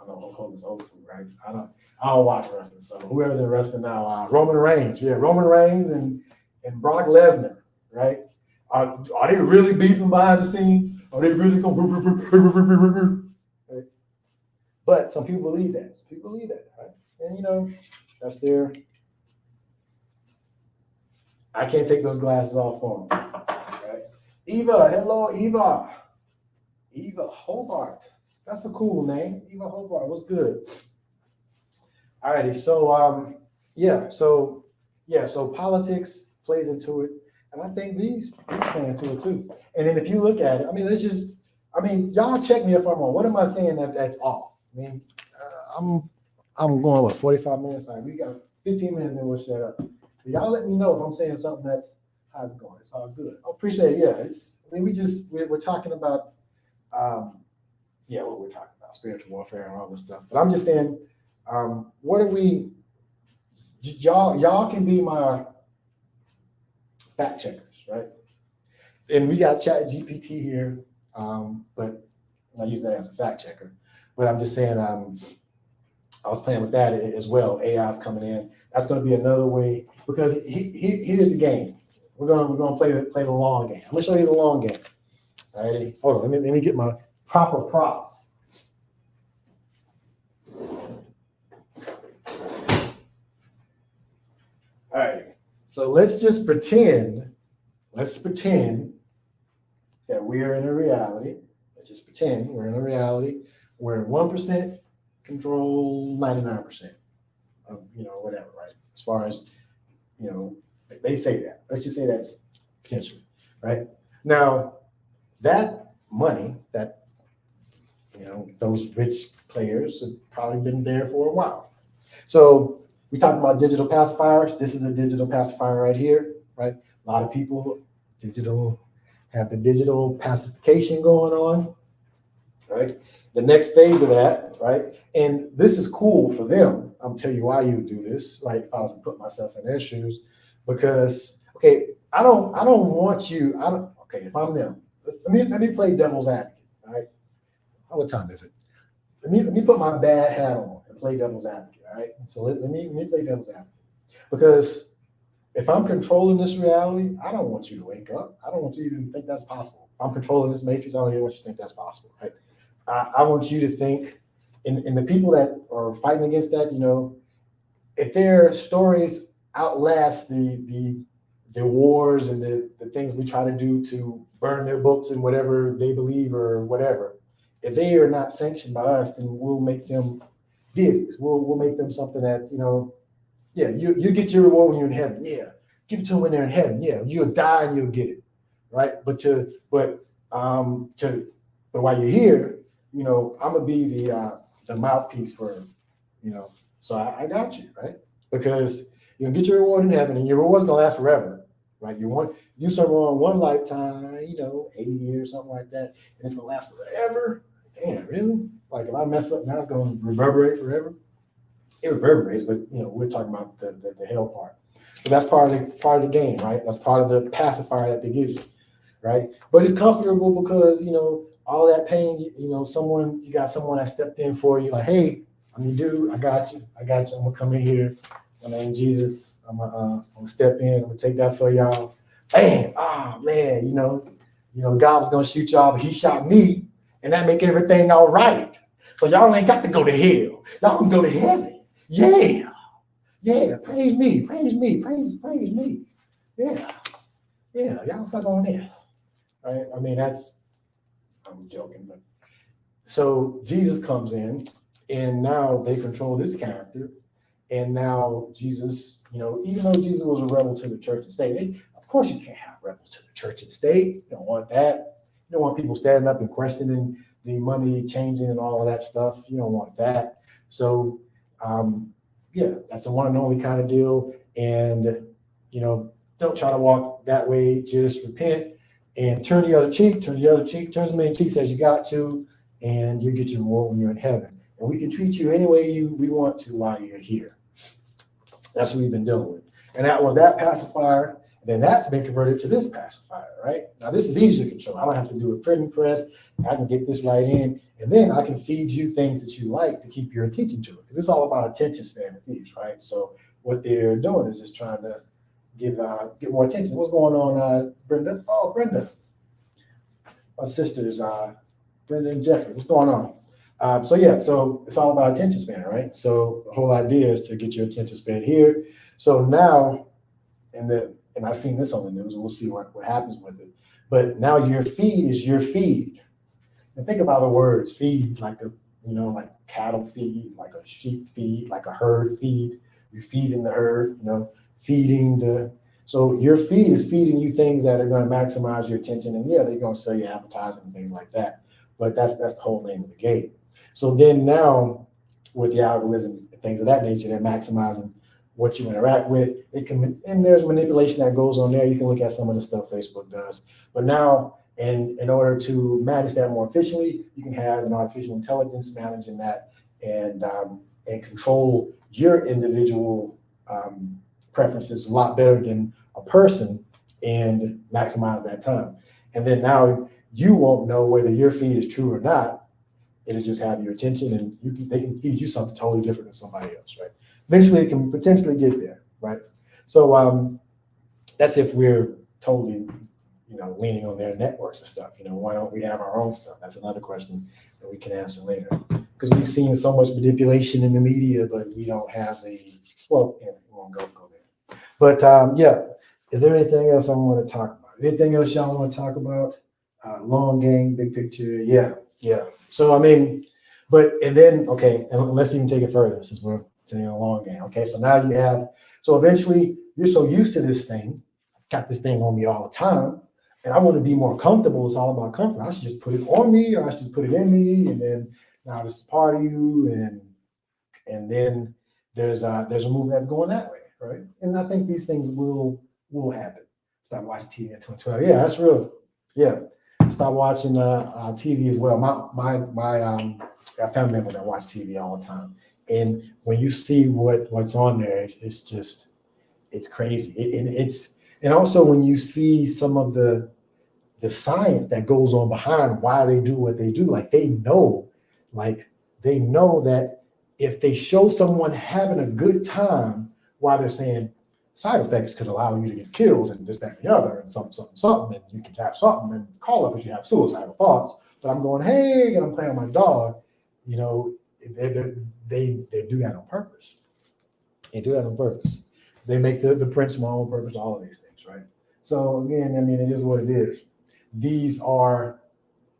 I know Hulk Hogan's old school, right? I don't watch wrestling, so whoever's in wrestling now, Roman Reigns, and Brock Lesnar, right? Are they really beefing behind the scenes? Are they really going? Right? But some people believe that. Some people believe that, right? And you know, that's their. I can't take those glasses off for them. Right? Eva, hello, Eva. Eva Hobart. That's a cool name. Eva Hobart. What's good? Alrighty, so so politics plays into it, and I think these play into it too. And then if you look at it, I mean, y'all check me if I'm wrong. What am I saying that's off? I mean, I'm going what 45 minutes. All right, we got 15 minutes, then we'll shut up. Y'all let me know if I'm saying something that's how's it going. It's all good. I appreciate it. Yeah, we're talking about what we're talking about, spiritual warfare and all this stuff. But I'm just saying, what are we? Y'all can be my fact checkers, right? And we got Chat GPT here, but I use that as a fact checker. But I'm just saying, I was playing with that as well. AI's coming in. That's going to be another way because here's the game. We're gonna play the long game. I'm gonna show you the long game. All right, hold on. Let me get my proper props. All right, so let's pretend that we're in a reality. Let's just pretend we're in a reality where 1% control 99% of whatever, right? As far as they say that. Let's just say that's potentially, right? Now that money that those rich players have probably been there for a while. So we talked about digital pacifiers. This is a digital pacifier right here, right? A lot of people have the digital pacification going on, right? The next phase of that, right? And this is cool for them. I'm telling you why you do this, right? If I was to put myself in their shoes, because I don't want you. If I'm them, let me play devil's advocate, all right? What time is it? Let me put my bad hat on and play devil's advocate, all right? So let me play devil's advocate. Because if I'm controlling this reality, I don't want you to wake up. I don't want you to think that's possible. If I'm controlling this matrix, I don't even want you to think that's possible, right? I want you to think, and the people that are fighting against that, if their stories outlast the wars and the things we try to do to burn their books and whatever they believe or whatever, if they are not sanctioned by us, then we'll make them deities. We'll make them something that, you get your reward when you're in heaven. Yeah. Give it to them when they're in heaven. Yeah. You'll die and you'll get it. Right. But while you're here, I'm gonna be the mouthpiece for, so I got you, right? Because you'll get your reward in heaven and your reward's gonna last forever. Right. You serve on one lifetime, 80 years, something like that, and it's gonna last forever. Damn, really? Like if I mess up now, it's gonna reverberate forever. It reverberates, but we're talking about the hell part. So that's part of the game, right? That's part of the pacifier that they give you, right? But it's comfortable because all that pain. You got someone that stepped in for you, like, hey, I'm your dude. I got you. I'm gonna come in here. My name Jesus. I'm gonna step in. I'm gonna take that for y'all. Bam! Ah, man, God was gonna shoot y'all, but He shot me, and that make everything all right. So y'all ain't got to go to hell. Y'all can go to heaven. Yeah. Praise me. Praise me. Yeah. Y'all suck on this, right? I mean, I'm joking, but so Jesus comes in, and now they control this character, and now Jesus, even though Jesus was a rebel to the church and state, of course you can't have rebels to the church and state. You don't want that. You don't want people standing up and questioning the money changing and all of that stuff. You don't want that. So, that's a one and only kind of deal. And, don't try to walk that way. Just repent and turn the other cheek, turn as many cheeks as you got to, and you get your reward when you're in heaven. And we can treat you any way we want to while you're here. That's what we've been dealing with. And that was that pacifier. And then that's been converted to this pacifier, right? Now, this is easy to control. I don't have to do a print and press. I can get this right in. And then I can feed you things that you like to keep your attention to it. Because it's all about attention span with these, right? So what they're doing is just trying to get more attention. What's going on, Brenda? Oh, Brenda, my sisters, Brenda and Jeffrey. What's going on? So it's all about attention span, right? So the whole idea is to get your attention span here. So now, and I've seen this on the news, and we'll see what happens with it. But now your feed is your feed. And think about the words feed, like like cattle feed, like a sheep feed, like a herd feed. You're feeding the herd, feeding so your feed is feeding you things that are going to maximize your attention. And yeah, they're going to sell you advertising and things like that. But that's the whole name of the game. So then now with the algorithms and things of that nature, they're maximizing what you interact with. And there's manipulation that goes on there. You can look at some of the stuff Facebook does. But now, in order to manage that more efficiently, you can have an artificial intelligence managing that and control your individual preferences a lot better than a person and maximize that time. And then now you won't know whether your feed is true or not. It'll just have your attention, and they can feed you something totally different than somebody else, right? Eventually, it can potentially get there, right? So that's if we're totally, leaning on their networks and stuff. Why don't we have our own stuff? That's another question that we can answer later. Because we've seen so much manipulation in the media, but we don't have we won't go there. But is there anything else I want to talk about? Anything else y'all want to talk about? Long game, big picture, yeah. So and let's even take it further since we're taking a long game. Okay, so now eventually you're so used to this thing, got this thing on me all the time, and I want to be more comfortable. It's all about comfort. I should just put it on me, or I should just put it in me, and then now this is part of you, and then there's a movement that's going that way, right? And I think these things will happen. Stop watching TV at 2012. Yeah, that's real. Yeah. Stop watching TV as well. I have family members that watch TV all the time, and when you see what's on there, it's crazy. And also when you see some of the science that goes on behind why they do what they do, like they know that if they show someone having a good time while they're saying side effects could allow you to get killed and this, that, and the other, and something, and you can tap something and call up if you have suicidal thoughts. But I'm going, hey, and I'm playing with my dog. They do that on purpose. They do that on purpose. They make the prints small on purpose, all of these things, right? So again, it is what it is. These are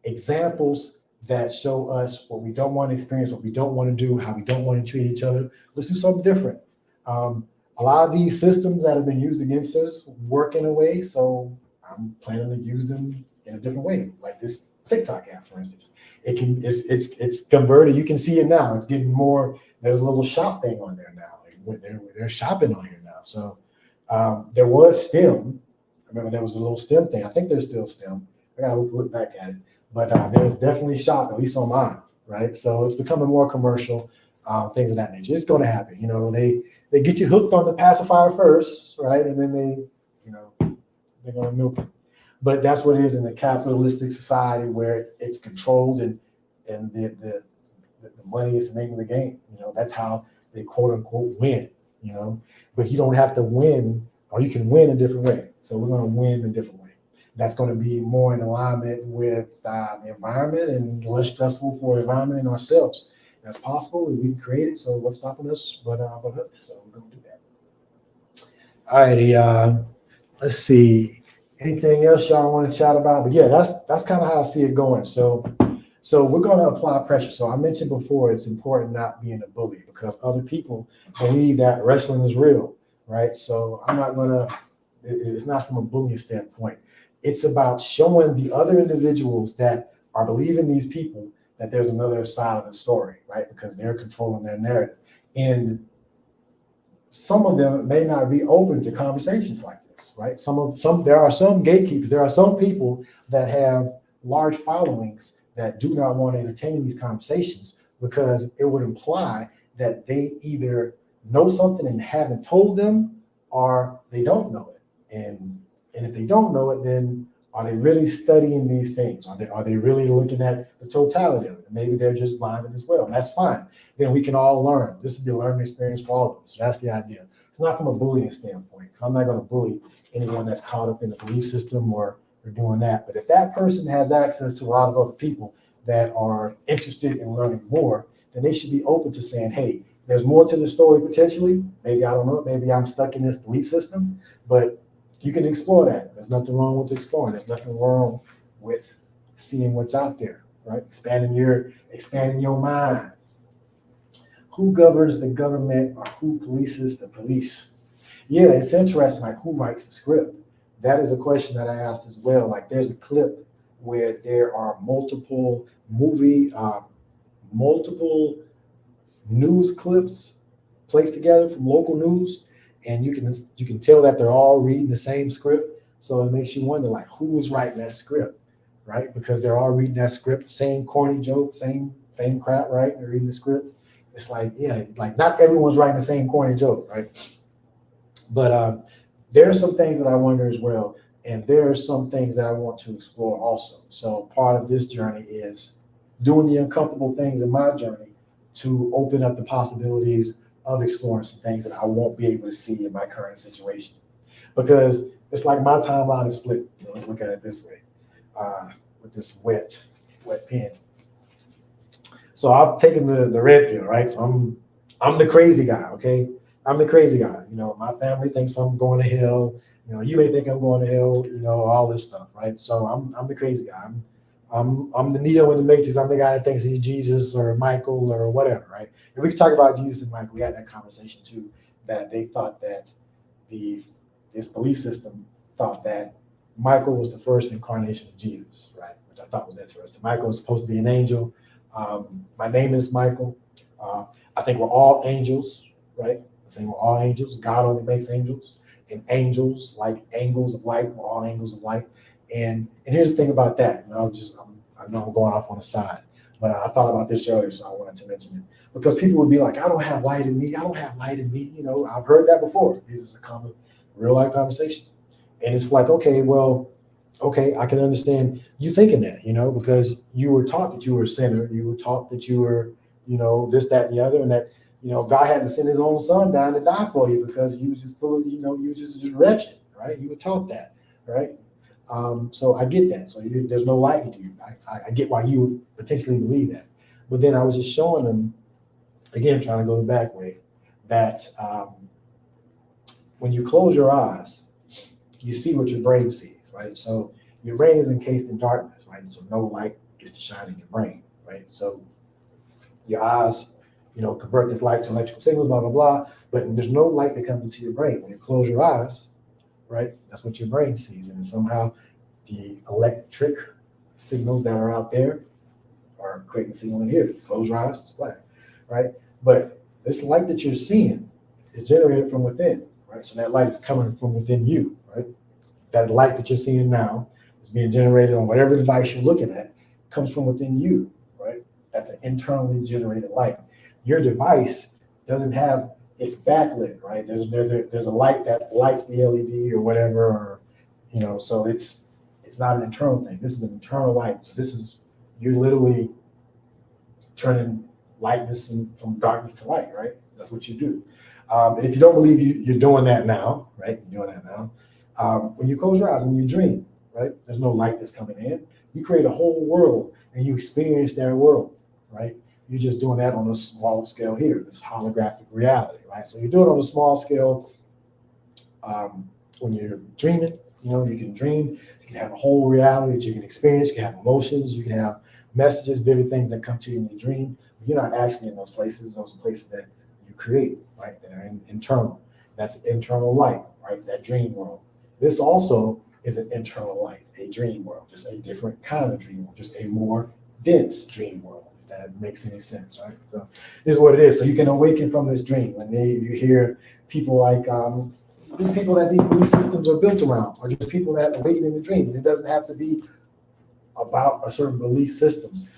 examples that show us what we don't want to experience, what we don't want to do, how we don't want to treat each other. Let's do something different. A lot of these systems that have been used against us work in a way, so I'm planning to use them in a different way, like this TikTok app, for instance. It's converted. You can see it now. It's getting more. There's a little shop thing on there now. They're shopping on here now. So there was STEM. I remember there was a little STEM thing. I think there's still STEM. I gotta look back at it, but there's definitely shop, at least on mine, right? So it's becoming more commercial, things of that nature. It's going to happen. They get you hooked on the pacifier first, right? And then they're going to milk it. But that's what it is in the capitalistic society where it's controlled and the money is the name of the game. That's how they quote unquote win, but you don't have to win, or you can win a different way. So we're going to win a different way. That's going to be more in alignment with the environment and less stressful for the environment and ourselves. That's possible, and we can create it. So what's stopping us but us? So we're going to do that. All righty. Let's see. Anything else y'all want to chat about? But yeah, that's kind of how I see it going. So we're going to apply pressure. So I mentioned before, it's important not being a bully because other people believe that wrestling is real, right? So I'm not going to. It's not from a bullying standpoint. It's about showing the other individuals that are believing these people that there's another side of the story, right? Because they're controlling their narrative. And some of them may not be open to conversations like this, right? There are some gatekeepers. There are some people that have large followings that do not want to entertain these conversations because it would imply that they either know something and haven't told them, or they don't know it. And if they don't know it, then Are they really studying these things? Are they really looking at the totality of it? Maybe they're just blinded as well. And that's fine. Then we can all learn. This will be a learning experience for all of us. So that's the idea. It's not from a bullying standpoint, because I'm not going to bully anyone that's caught up in the belief system or doing that. But if that person has access to a lot of other people that are interested in learning more, then they should be open to saying, hey, there's more to the story potentially. Maybe I don't know. Maybe I'm stuck in this belief system, but you can explore that. There's nothing wrong with exploring. There's nothing wrong with seeing what's out there, right? Expanding your mind. Who governs the government, or who polices the police? Yeah, it's interesting, like who writes the script? That is a question that I asked as well. Like there's a clip where there are multiple news clips placed together from local news, and you can tell that they're all reading the same script. So it makes you wonder, like, who was writing that script, right? Because they're all reading that script, same corny joke, same crap, right? They're reading the script. It's like, yeah, like not everyone's writing the same corny joke, right? But there are some things that I wonder as well, and there are some things that I want to explore also. So part of this journey is doing the uncomfortable things in my journey to open up the possibilities of exploring some things that I won't be able to see in my current situation. Because it's like my timeline is split. Let's look at it this way, with this wet pen. So I've taken the red pill, right? So I'm the crazy guy, okay? I'm the crazy guy. My family thinks I'm going to hell. You may think I'm going to hell. All this stuff, right? So I'm the crazy guy. I'm the Neo in the Matrix. I'm the guy that thinks he's Jesus or Michael or whatever, right? And we can talk about Jesus and Michael. We had that conversation too, that they thought that this belief system thought that Michael was the first incarnation of Jesus, right? Which I thought was interesting. Michael is supposed to be an angel. My name is Michael. I think we're all angels, right? I think we're all angels. God only makes angels, and angels, like angles of light, we're all angels of light. And here's the thing about that. And I know I'm going off on the side, but I thought about this earlier, so I wanted to mention it. Because people would be like, I don't have light in me. I don't have light in me. I've heard that before. This is a common real life conversation. And it's like, okay, I can understand you thinking that, because you were taught that you were a sinner. You were taught that you were, this, that, and the other, and that, God had to send his own son down to die for you because you was just full of, you were just wretched, right? You were taught that, right? So I get that. So there's no light in you. I get why you would potentially believe that. But then I was just showing them, again, trying to go the back way, that when you close your eyes, you see what your brain sees, right? So your brain is encased in darkness, right? So no light gets to shine in your brain, right? So your eyes, convert this light to electrical signals, blah, blah, blah. But there's no light that comes into your brain. When you close your eyes, right, that's what your brain sees. And somehow the electric signals that are out there are creating a signal in here. Close your eyes, it's black, right? But this light that you're seeing is generated from within, right? So that light is coming from within you, right? That light that you're seeing now is being generated on whatever device you're looking at, comes from within you, right? That's an internally generated light. Your device doesn't have it's backlit, right? There's a light that lights the LED or whatever, or so it's not an internal thing. This is an internal light. So you're literally turning lightness from darkness to light, right? That's what you do. And if you don't believe you're doing that now, right? You're doing that now. When you close your eyes, when you dream, right? There's no light that's coming in. You create a whole world and you experience that world, right? You're just doing that on a small scale here, this holographic reality, right? So you do it on a small scale when you're dreaming. You can dream. You can have a whole reality that you can experience. You can have emotions. You can have messages, vivid things that come to you in your dream. But you're not actually in those places. Those are places that you create, right? That are internal. That's internal light, right? That dream world. This also is an internal light, a dream world, just a different kind of dream world, just a more dense dream world. That makes any sense, right? So this is what it is. So you can awaken from this dream. When you hear people like these people that these belief systems are built around, or just people that awaken in the dream. And it doesn't have to be about a certain belief system.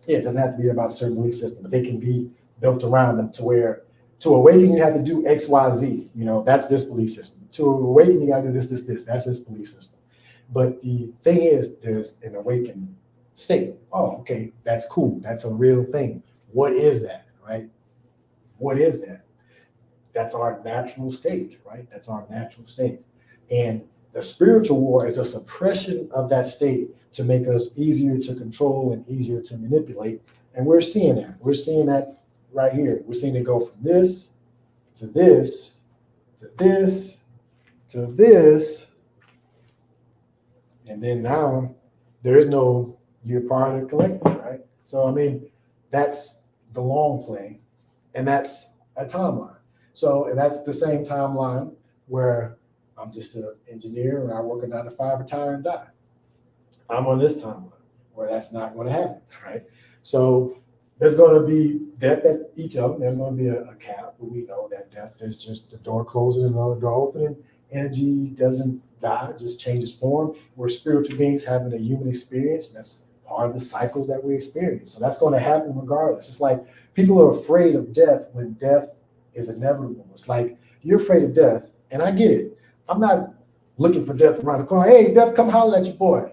It doesn't have to be about a certain belief system, but they can be built around them to where To awaken, you have to do X, Y, Z. That's this belief system. To awaken, you got to do this, this, this. That's this belief system. But the thing is, there's an awakened state. Oh, okay, that's cool. That's a real thing. What is that, right? What is that? That's our natural state, right? That's our natural state. And the spiritual war is a suppression of that state to make us easier to control and easier to manipulate. And we're seeing that. We're seeing that right here. We're seeing it go from this to this to this to this. And then now there is no, you're part of the collective, right? So, I mean, that's the long play, and that's a timeline. So, and that's the same timeline where I'm just an engineer and I work a 9 to 5, retire and die. I'm on this timeline where that's not going to happen, right? So there's going to be death at each of them. There's going to be a cap, but we know that death is just the door closing and another door opening. Energy doesn't die, it just changes form. We're spiritual beings having a human experience. That's part of the cycles that we experience. So that's going to happen regardless. It's like people are afraid of death when death is inevitable. It's like you're afraid of death, and I get it. I'm not looking for death around the corner. Hey, death, come holler at your boy.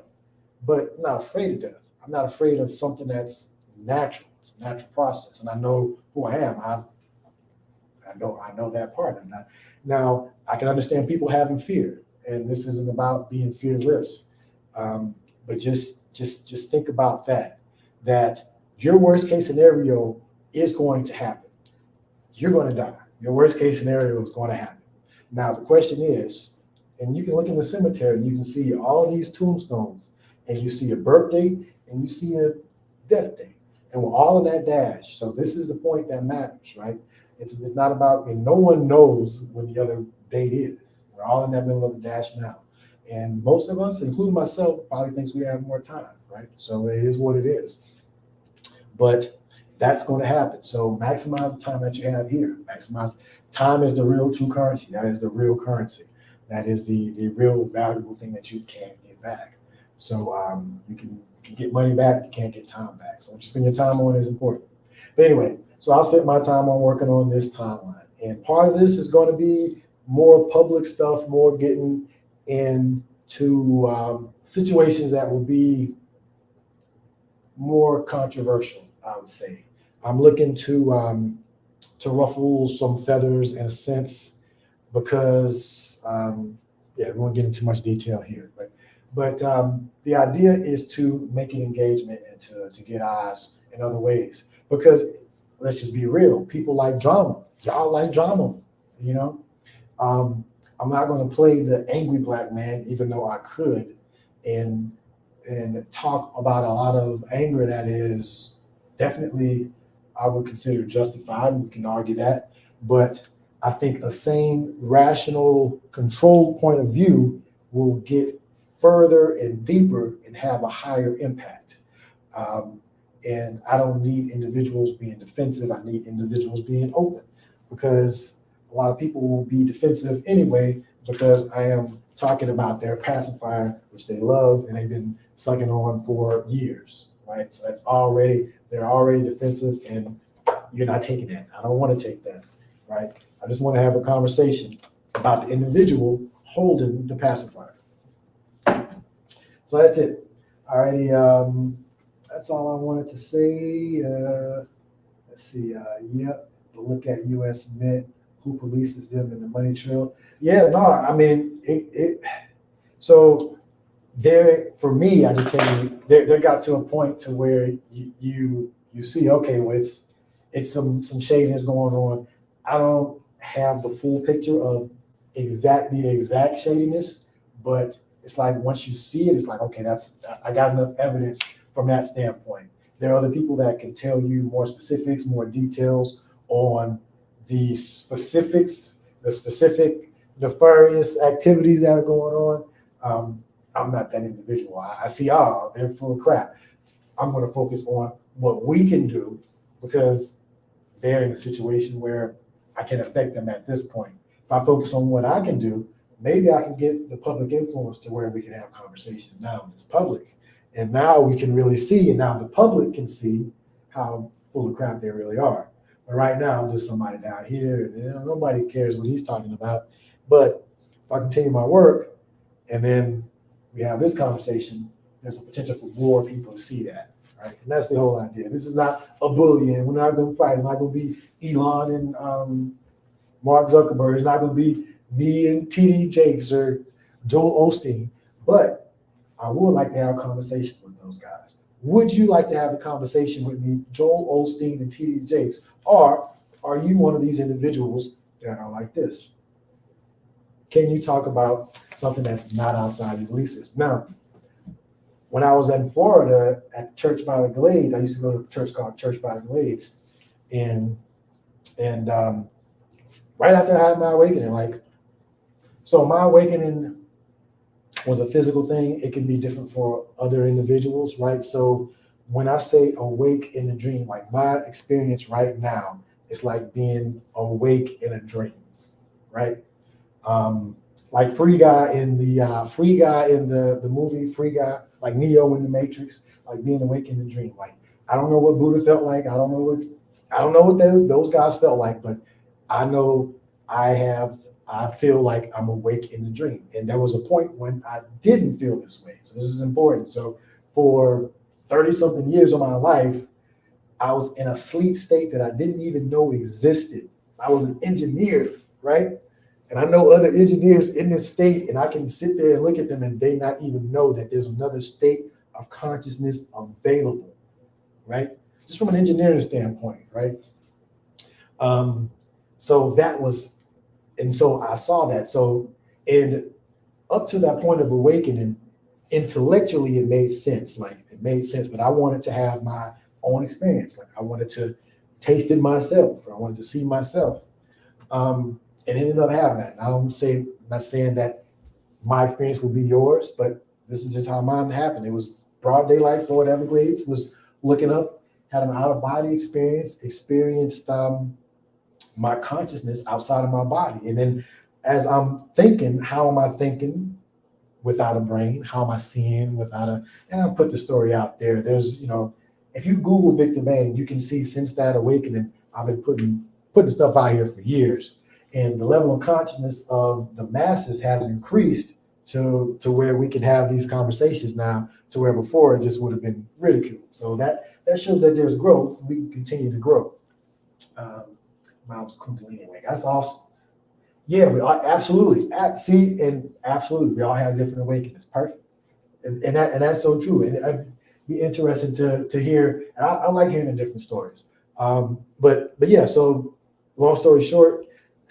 But I'm not afraid of death. I'm not afraid of something that's natural. It's a natural process, and I know who I am. I know that part. Now, I can understand people having fear, and this isn't about being fearless. But just think about that your worst case scenario is going to happen. You're going to die. Your worst case scenario is going to happen. Now, the question is, and you can look in the cemetery and you can see all these tombstones, and you see a birthday and you see a death day, and we're all in that dash. So this is the point that matters, right? It's not about, and no one knows when the other date is. We're all in that middle of the dash now. And most of us, including myself, probably thinks we have more time, right? So it is what it is. But that's going to happen. So maximize the time that you have here. Maximize time is the real true currency. That is the real currency. That is the real valuable thing that you can't get back. So you can get money back, you can't get time back. So what you spend your time on is important. But anyway, so I'll spend my time on working on this timeline. And part of this is going to be more public stuff, more getting into situations that will be more controversial, I would say. I'm looking to ruffle some feathers in a sense, because we won't get into too much detail here, but the idea is to make an engagement and to get eyes in other ways. Because let's just be real, people like drama. Y'all like drama, you know. I'm not going to play the angry black man, even though I could, and talk about a lot of anger that is definitely, I would consider justified. We can argue that, but I think a sane, rational, controlled point of view will get further and deeper and have a higher impact. And I don't need individuals being defensive. I need individuals being open, because a lot of people will be defensive anyway, because I am talking about their pacifier, which they love and they've been sucking on for years, right? So they're already defensive, and you're not taking that. I don't want to take that, right? I just want to have a conversation about the individual holding the pacifier. So that's it. All righty. That's all I wanted to say. Let's see. Look at U.S. Mint, who polices them in the money trail. Yeah, no, I mean, so there, for me, I just tell you, there got to a point to where you see, okay, well, it's some shadiness going on. I don't have the full picture of the exact shadiness, but it's like once you see it, it's like, okay, I got enough evidence from that standpoint. There are other people that can tell you more specifics, more details on the specifics, the specific nefarious activities that are going on. I'm not that individual. I see, they're full of crap. I'm going to focus on what we can do, because they're in a situation where I can affect them at this point. If I focus on what I can do, maybe I can get the public influence to where we can have conversations now in this public. And now we can really see, and now the public can see how full of crap they really are. But right now, I'm just somebody down here, and nobody cares what he's talking about. But if I continue my work, and then we have this conversation, there's a potential for more people to see that, right? And that's the whole idea. This is not a bully, and we're not going to fight. It's not going to be Elon and Mark Zuckerberg. It's not going to be me and TD Jakes or Joel Osteen. But I would like to have conversations with those guys. Would you like to have a conversation with me, Joel Osteen and TD Jakes? Or are you one of these individuals that are like this? Can you talk about something that's not outside your belief system? Now, when I was in Florida at Church by the Glades, I used to go to a church called Church by the Glades. And right after I had my awakening, so my awakening was a physical thing. It can be different for other individuals, right? So when I say awake in a dream, like my experience right now, it's like being awake in a dream, right? Like Free Guy in the movie Free Guy, like Neo in the Matrix, like being awake in a dream. Like I don't know what Buddha felt like. I don't know what those guys felt like, but I know I feel like I'm awake in the dream. And there was a point when I didn't feel this way. So this is important. So for 30 something years of my life, I was in a sleep state that I didn't even know existed. I was an engineer, right? And I know other engineers in this state, and I can sit there and look at them and they not even know that there's another state of consciousness available, right? Just from an engineering standpoint, right? So that was, and so I saw that. So, and up to that point of awakening, intellectually it made sense. Like it made sense, but I wanted to have my own experience. Like I wanted to taste it myself. I wanted to see myself. And ended up having that. And not saying that my experience will be yours, but this is just how mine happened. It was broad daylight, Florida Everglades, was looking up, had an out-of-body experience, experienced my consciousness outside of my body. And then as I'm thinking, how am I thinking without a brain? How am I seeing without and I'll put the story out there. There's, if you Google Vikter Bang, you can see since that awakening, I've been putting stuff out here for years. And the level of consciousness of the masses has increased to where we can have these conversations now, to where before it just would have been ridiculed. So that shows that there's growth. We can continue to grow. Mom's cooking anyway. That's awesome. Yeah, we are absolutely. Absolutely, we all have different awakenings. Perfect, and that's so true. And I'd be interested to hear. And I like hearing the different stories. But yeah. So long story short,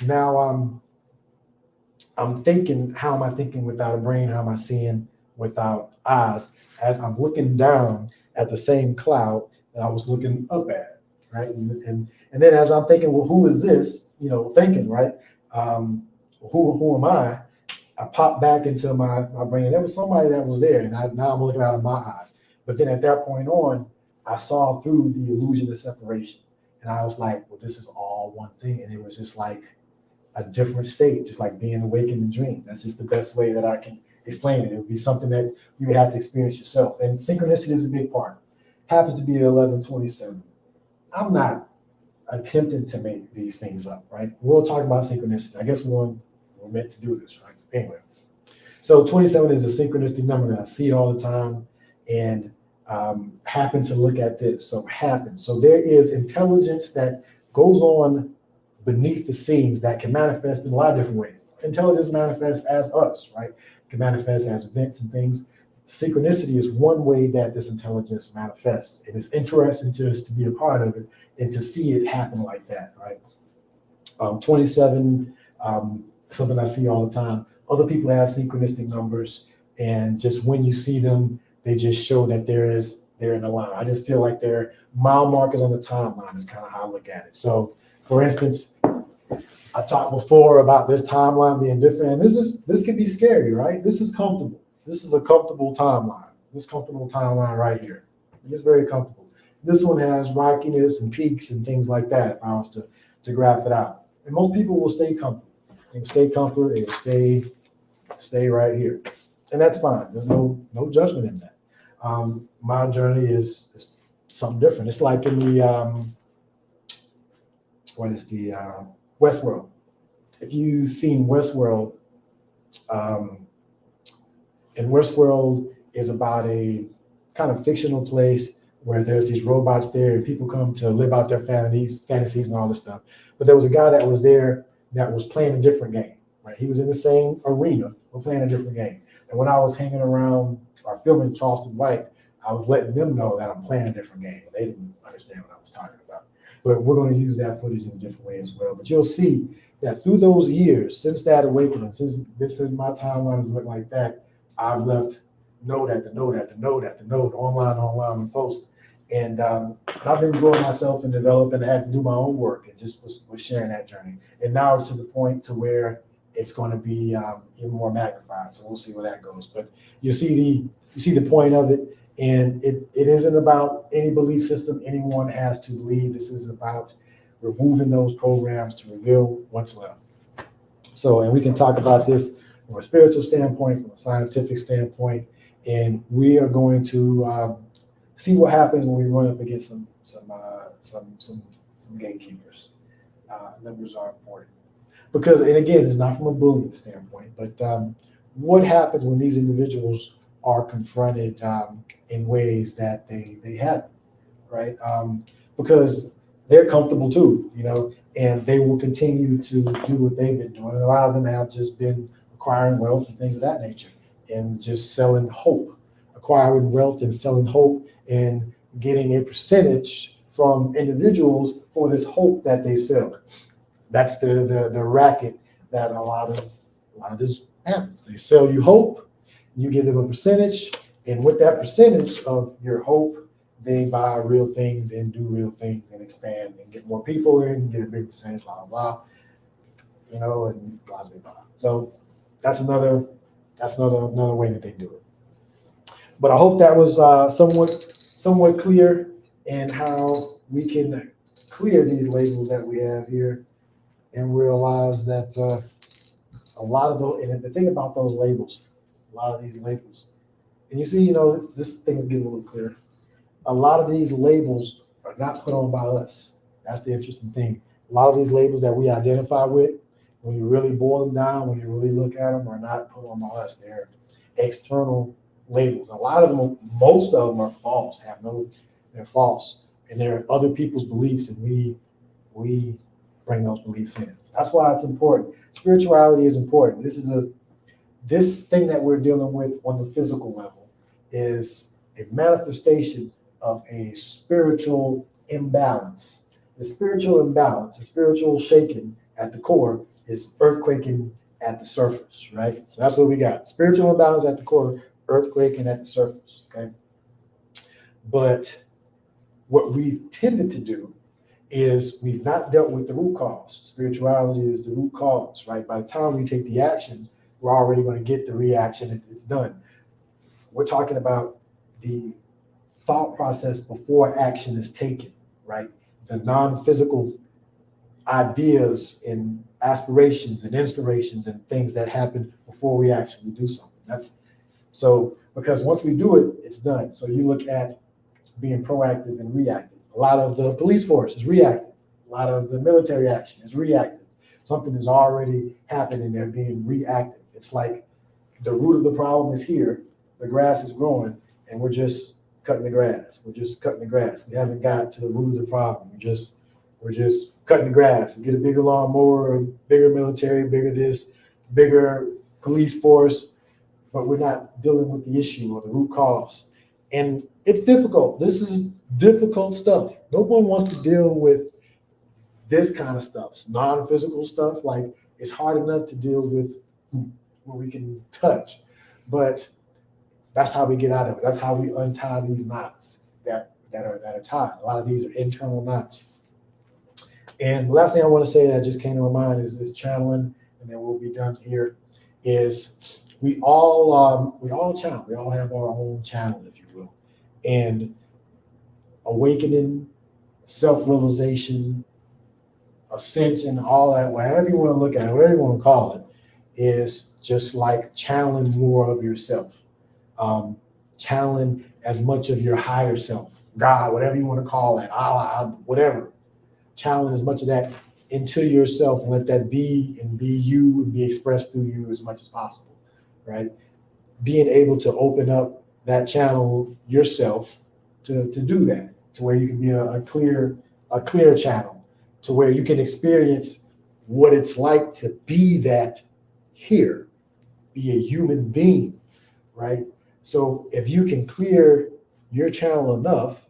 now I'm thinking. How am I thinking without a brain? How am I seeing without eyes? As I'm looking down at the same cloud that I was looking up at. Right. And then as I'm thinking, well, who is this? Thinking, right? Who am I? I popped back into my brain. And there was somebody that was there, and now I'm looking out of my eyes. But then at that point on, I saw through the illusion of separation. And I was like, well, this is all one thing. And it was just like a different state, just like being awake in a dream. That's just the best way that I can explain it. It would be something that you would have to experience yourself. And synchronicity is a big part. Happens to be 1127. I'm not attempting to make these things up, right? We'll talk about synchronicity. I guess we're meant to do this, right? Anyway, so 27 is a synchronistic number that I see all the time, and happen to look at this. So happen. So there is intelligence that goes on beneath the scenes that can manifest in a lot of different ways. Intelligence manifests as us, right? It can manifest as events and things. Synchronicity is one way that this intelligence manifests. And it's interesting to us to be a part of it and to see it happen like that, right? 27, something I see all the time. Other people have synchronistic numbers, and just when you see them, they just show that they're in a line. I just feel like they're mile markers on the timeline is kind of how I look at it. So, for instance, I talked before about this timeline being different, and this can be scary, right? This is comfortable. This is a comfortable timeline. This comfortable timeline right here. It's very comfortable. This one has rockiness and peaks and things like that, if I was to graph it out. And most people will stay comfortable. They will stay comfort. They will stay right here. And that's fine. There's no judgment in that. My journey is something different. It's like in the what is the Westworld. If you've seen Westworld, um, and Westworld is about a kind of fictional place where there's these robots there and people come to live out their fantasies and all this stuff. But there was a guy that was there that was playing a different game, right? He was in the same arena, but playing a different game. And when I was hanging around or filming Charleston White, I was letting them know that I'm playing a different game. They didn't understand what I was talking about. But we're going to use that footage in a different way as well. But you'll see that through those years, since that awakening, since this is my timeline has looked like that, I've left node after node after node after node, online, and post. And I've been growing myself and developing. I had to do my own work and just was sharing that journey. And now it's to the point to where it's going to be even more magnified. So we'll see where that goes. But you see the point of it. And it isn't about any belief system anyone has to believe. This is about removing those programs to reveal what's left. So, and we can talk about this from a spiritual standpoint, from a scientific standpoint, and we are going to see what happens when we run up against some gatekeepers. Numbers are important because, and again, it's not from a bullying standpoint, but what happens when these individuals are confronted in ways that they haven't, right? Because they're comfortable too, and they will continue to do what they've been doing. And a lot of them have just been acquiring wealth and things of that nature, and just selling hope, acquiring wealth and selling hope, and getting a percentage from individuals for this hope that they sell. That's the racket that a lot of this happens. They sell you hope, you give them a percentage, and with that percentage of your hope, they buy real things and do real things and expand and get more people in, get a big percentage, blah, blah, and blah, blah, blah. So that's another way that they do it. But I hope that was somewhat clear in how we can clear these labels that we have here and realize that a lot of those, and the thing about those labels, a lot of these labels, and you see, this thing's getting a little clearer. A lot of these labels are not put on by us. That's the interesting thing. A lot of these labels that we identify with, when you really boil them down, when you really look at them, are not put on by us. They're external labels. A lot of them, most of them are false. They're false, and they're other people's beliefs, and we bring those beliefs in. That's why it's important. Spirituality is important. This thing that we're dealing with on the physical level is a manifestation of a spiritual imbalance. The spiritual imbalance, the spiritual shaking at the core is earthquaking at the surface, right? So that's what we got. Spiritual imbalance at the core, earthquaking at the surface, okay? But what we've tended to do is we've not dealt with the root cause. Spirituality is the root cause, right? By the time we take the action, we're already going to get the reaction. It's done. We're talking about the thought process before action is taken, right? The non-physical ideas and aspirations and inspirations and things that happen before we actually do something. Because once we do it, it's done. So you look at being proactive and reactive. A lot of the police force is reactive. A lot of the military action is reactive. Something is already happening. They're being reactive. It's like the root of the problem is here. The grass is growing, and we're just cutting the grass. We haven't got to the root of the problem. We're just cutting the grass. We get a bigger lawnmower, a bigger military, bigger this, bigger police force, but we're not dealing with the issue or the root cause. And it's difficult. This is difficult stuff. No one wants to deal with this kind of stuff. It's non-physical stuff. Like, it's hard enough to deal with what we can touch, but that's how we get out of it. That's how we untie these knots that are tied. A lot of these are internal knots. And the last thing I want to say that just came to my mind is this channeling, and then we'll be done here, is we all channel. We all have our own channel, if you will. And awakening, self-realization, ascension, all that, whatever you want to look at it, whatever you want to call it, is just like channeling more of yourself. Channeling as much of your higher self, God, whatever you want to call it, Allah, whatever. channel as much of that into yourself and let that be and be you and be expressed through you as much as possible, right? Being able to open up that channel yourself to do that, to where you can be a clear channel, to where you can experience what it's like to be that here, be a human being, right? So if you can clear your channel enough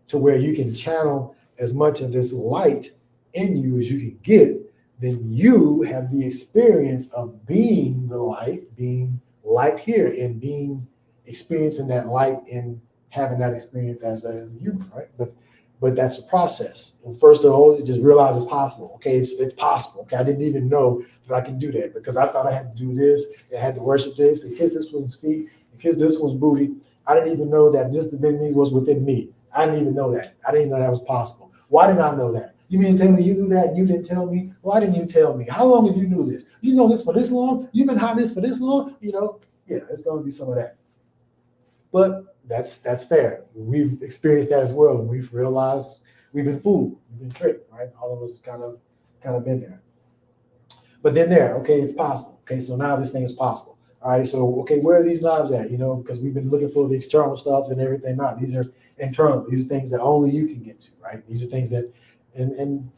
to where you can channel as much of this light in you as you can get, then you have the experience of being the light, being light here, and being experiencing that light and having that experience as a human, right? But that's a process. And first of all, just realize it's possible. Okay, it's possible. Okay, I didn't even know that I could do that because I thought I had to do this, I had to worship this, and kiss this one's feet, and kiss this one's booty. I didn't even know that this divinity was within me. I didn't even know that. I didn't know that was possible. Why didn't I know that? You mean to tell me you knew that and you didn't tell me? Why didn't you tell me? How long have you knew this? You know this for this long? You've been hiding this for this long? You know, yeah, it's going to be some of that. But that's fair. We've experienced that as well, and we've realized we've been fooled, we've been tricked, right? All of us kind of been there. But then okay, it's possible. Okay, so now this thing is possible. All right, so okay, where are these knobs at? You know, because we've been looking for the external stuff and everything. Not these are internal. These are things that only you can get to, right? These are things that, and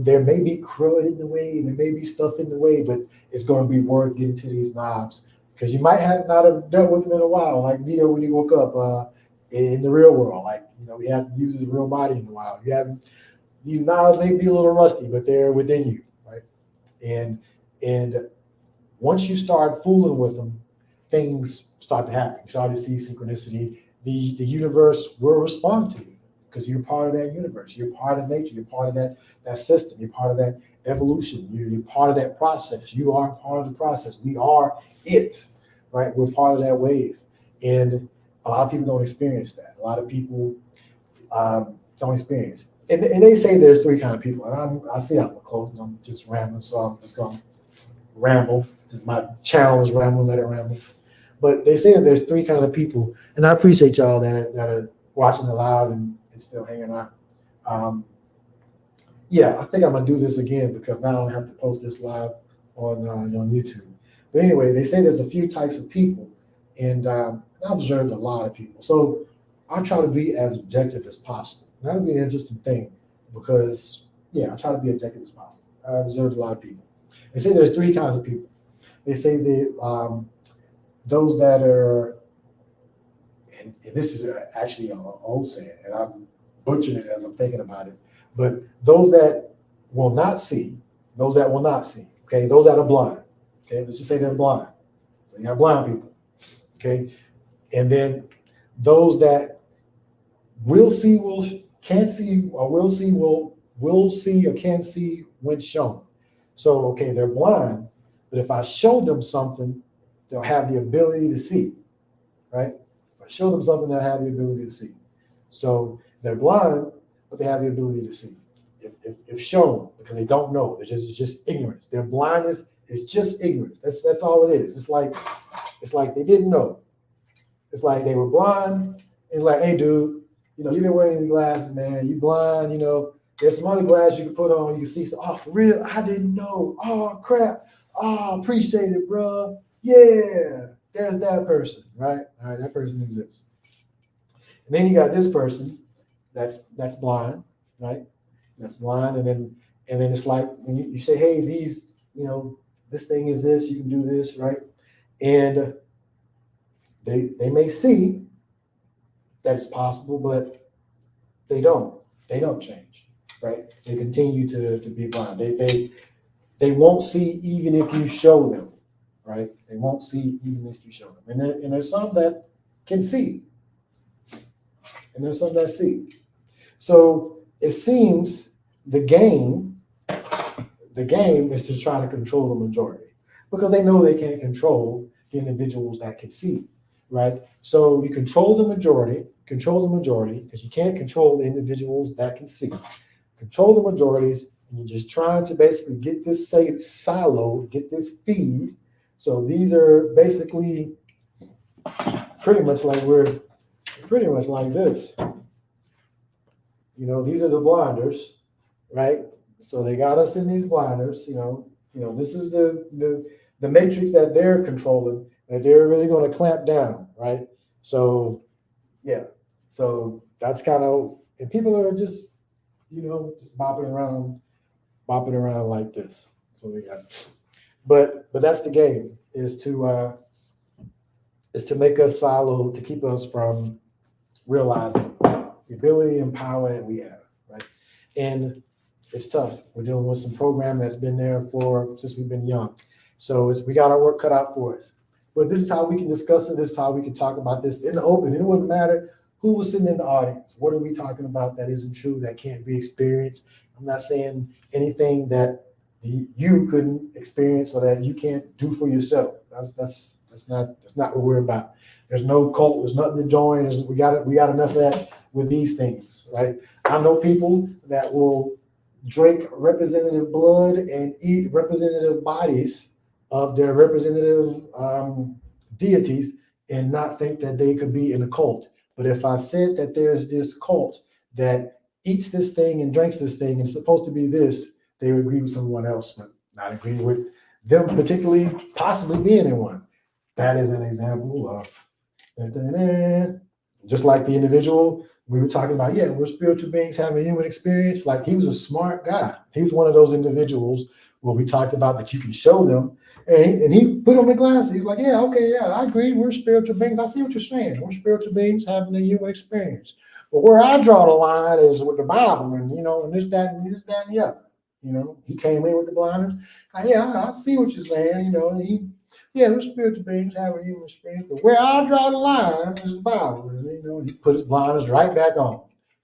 there may be crud in the way, there may be stuff in the way, but it's going to be worth getting to these knobs because you might not have dealt with them in a while, like Neo when he woke up in the real world. Like, you know, he hasn't used his real body in a while. You haven't. These knobs may be a little rusty, but they're within you, right? And once you start fooling with them, things start to happen. You start to see synchronicity. The universe will respond to you because you're part of that universe. You're part of nature. You're part of that system. You're part of that evolution. You're part of that process. You are part of the process. We are it, right? We're part of that wave. And a lot of people don't experience that. A lot of people don't experience it. And they say there's three kind of people. And I see I'm close. I'm just rambling, so I'm just going to ramble. Since my channel is rambling, let it ramble. But they say that there's three kinds of people, and I appreciate y'all that are watching it live and still hanging out. Yeah, I think I'm gonna do this again because now I don't have to post this live on YouTube. But anyway, they say there's a few types of people, and I observed a lot of people. So I try to be as objective as possible. And that'll be an interesting thing because, yeah, I try to be objective as possible. I observed a lot of people. They say there's three kinds of people. They say that those that are, and this is actually an old saying, and I'm butchering it as I'm thinking about it, but those that will not see, okay, those that are blind, okay, let's just say they're blind. So you have blind people, okay, and then those that will see, can see, or will see or can see when shown. So, okay, they're blind, but if I show them something, they'll have the ability to see, right? If I show them something, they'll have the ability to see. So they're blind, but they have the ability to see. If shown, because they don't know, it's just ignorance. Their blindness is just ignorance. That's all it is. It's like they didn't know. It's like they were blind. It's like, hey, dude, you know, you've been wearing these glasses, man. You blind, you know. There's some other glasses you can put on. You can see, oh, for real? I didn't know. Oh, crap. Oh, appreciate it, bro. Yeah, there's that person, right? All right, that person exists. And then you got this person that's blind, right? That's blind, and then it's like when you say, hey, these, you know, this thing is this, you can do this, right? And they may see that it's possible, but they don't change, right? They continue to be blind. They won't see even if you show them, right? They won't see even if you show them. And there's some that can see, and there's some that see. So it seems the game is to try to control the majority because they know they can't control the individuals that can see, right? So you control the majority because you can't control the individuals that can see. Control the majorities, and you're just trying to basically get this silo, get this feed. So these are basically pretty much like this. You know, these are the blinders, right? So they got us in these blinders, this is the matrix that they're controlling, that they're really going to clamp down, right? So yeah, so that's kind of, and people are just, just bopping around like this. So we got, but that's the game, is to make us siloed, to keep us from realizing the ability and power that we have, right? And it's tough. We're dealing with some program that's been there since we've been young. So we got our work cut out for us. But this is how we can discuss it. This is how we can talk about this in the open. It wouldn't matter who was sitting in the audience. What are we talking about that isn't true, that can't be experienced? I'm not saying anything that you couldn't experience or that you can't do for yourself. That's not what we're about. There's no cult. There's nothing to join. We got enough of that with these things, right? I know people that will drink representative blood and eat representative bodies of their representative deities and not think that they could be in a cult. But if I said that there's this cult that eats this thing and drinks this thing and it's supposed to be this, they would agree with someone else, but not agree with them particularly possibly being in one. That is an example of, just like the individual we were talking about, we're spiritual beings having a human experience. Like, he was a smart guy. He was one of those individuals where we talked about that you can show them. And he put on the glasses. He's like, I agree. We're spiritual beings. I see what you're saying. We're spiritual beings having a human experience. But where I draw the line is with the Bible and, and this, that, and the other. He came in with the blinders. I see what you're saying. We're spiritual beings having a human experience, but where I draw the line is the Bible. And, he put his blinders right back on,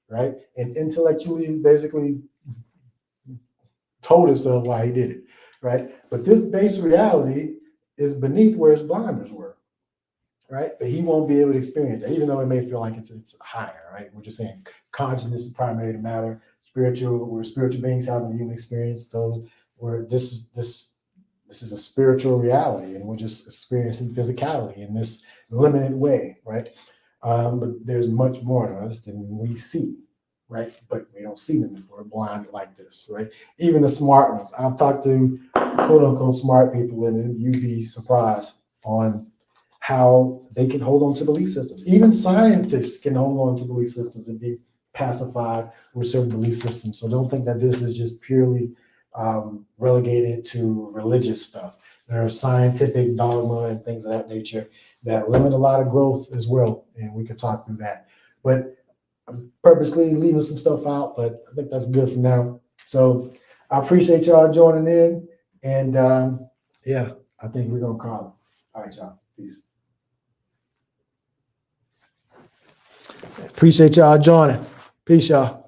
right? And intellectually, basically, told himself why he did it, right? But this base reality is beneath where his blinders were, right? But he won't be able to experience that, even though it may feel like it's higher, right? We're just saying consciousness is primary to matter. We're spiritual beings having a human experience. So this is a spiritual reality, and we're just experiencing physicality in this limited way, right? But there's much more to us than we see, right? But we don't see them if we're blind like this, right? Even the smart ones. I've talked to quote unquote smart people, and you'd be surprised on how they can hold on to belief systems. Even scientists can hold on to belief systems and be pacified with certain belief systems. So don't think that this is just purely relegated to religious stuff. There are scientific dogma and things of that nature that limit a lot of growth as well, and we could talk through that. But I'm purposely leaving some stuff out, but I think that's good for now. So I appreciate y'all joining in, and I think we're gonna call it. All right, y'all. Peace. Appreciate y'all joining. Peace, y'all.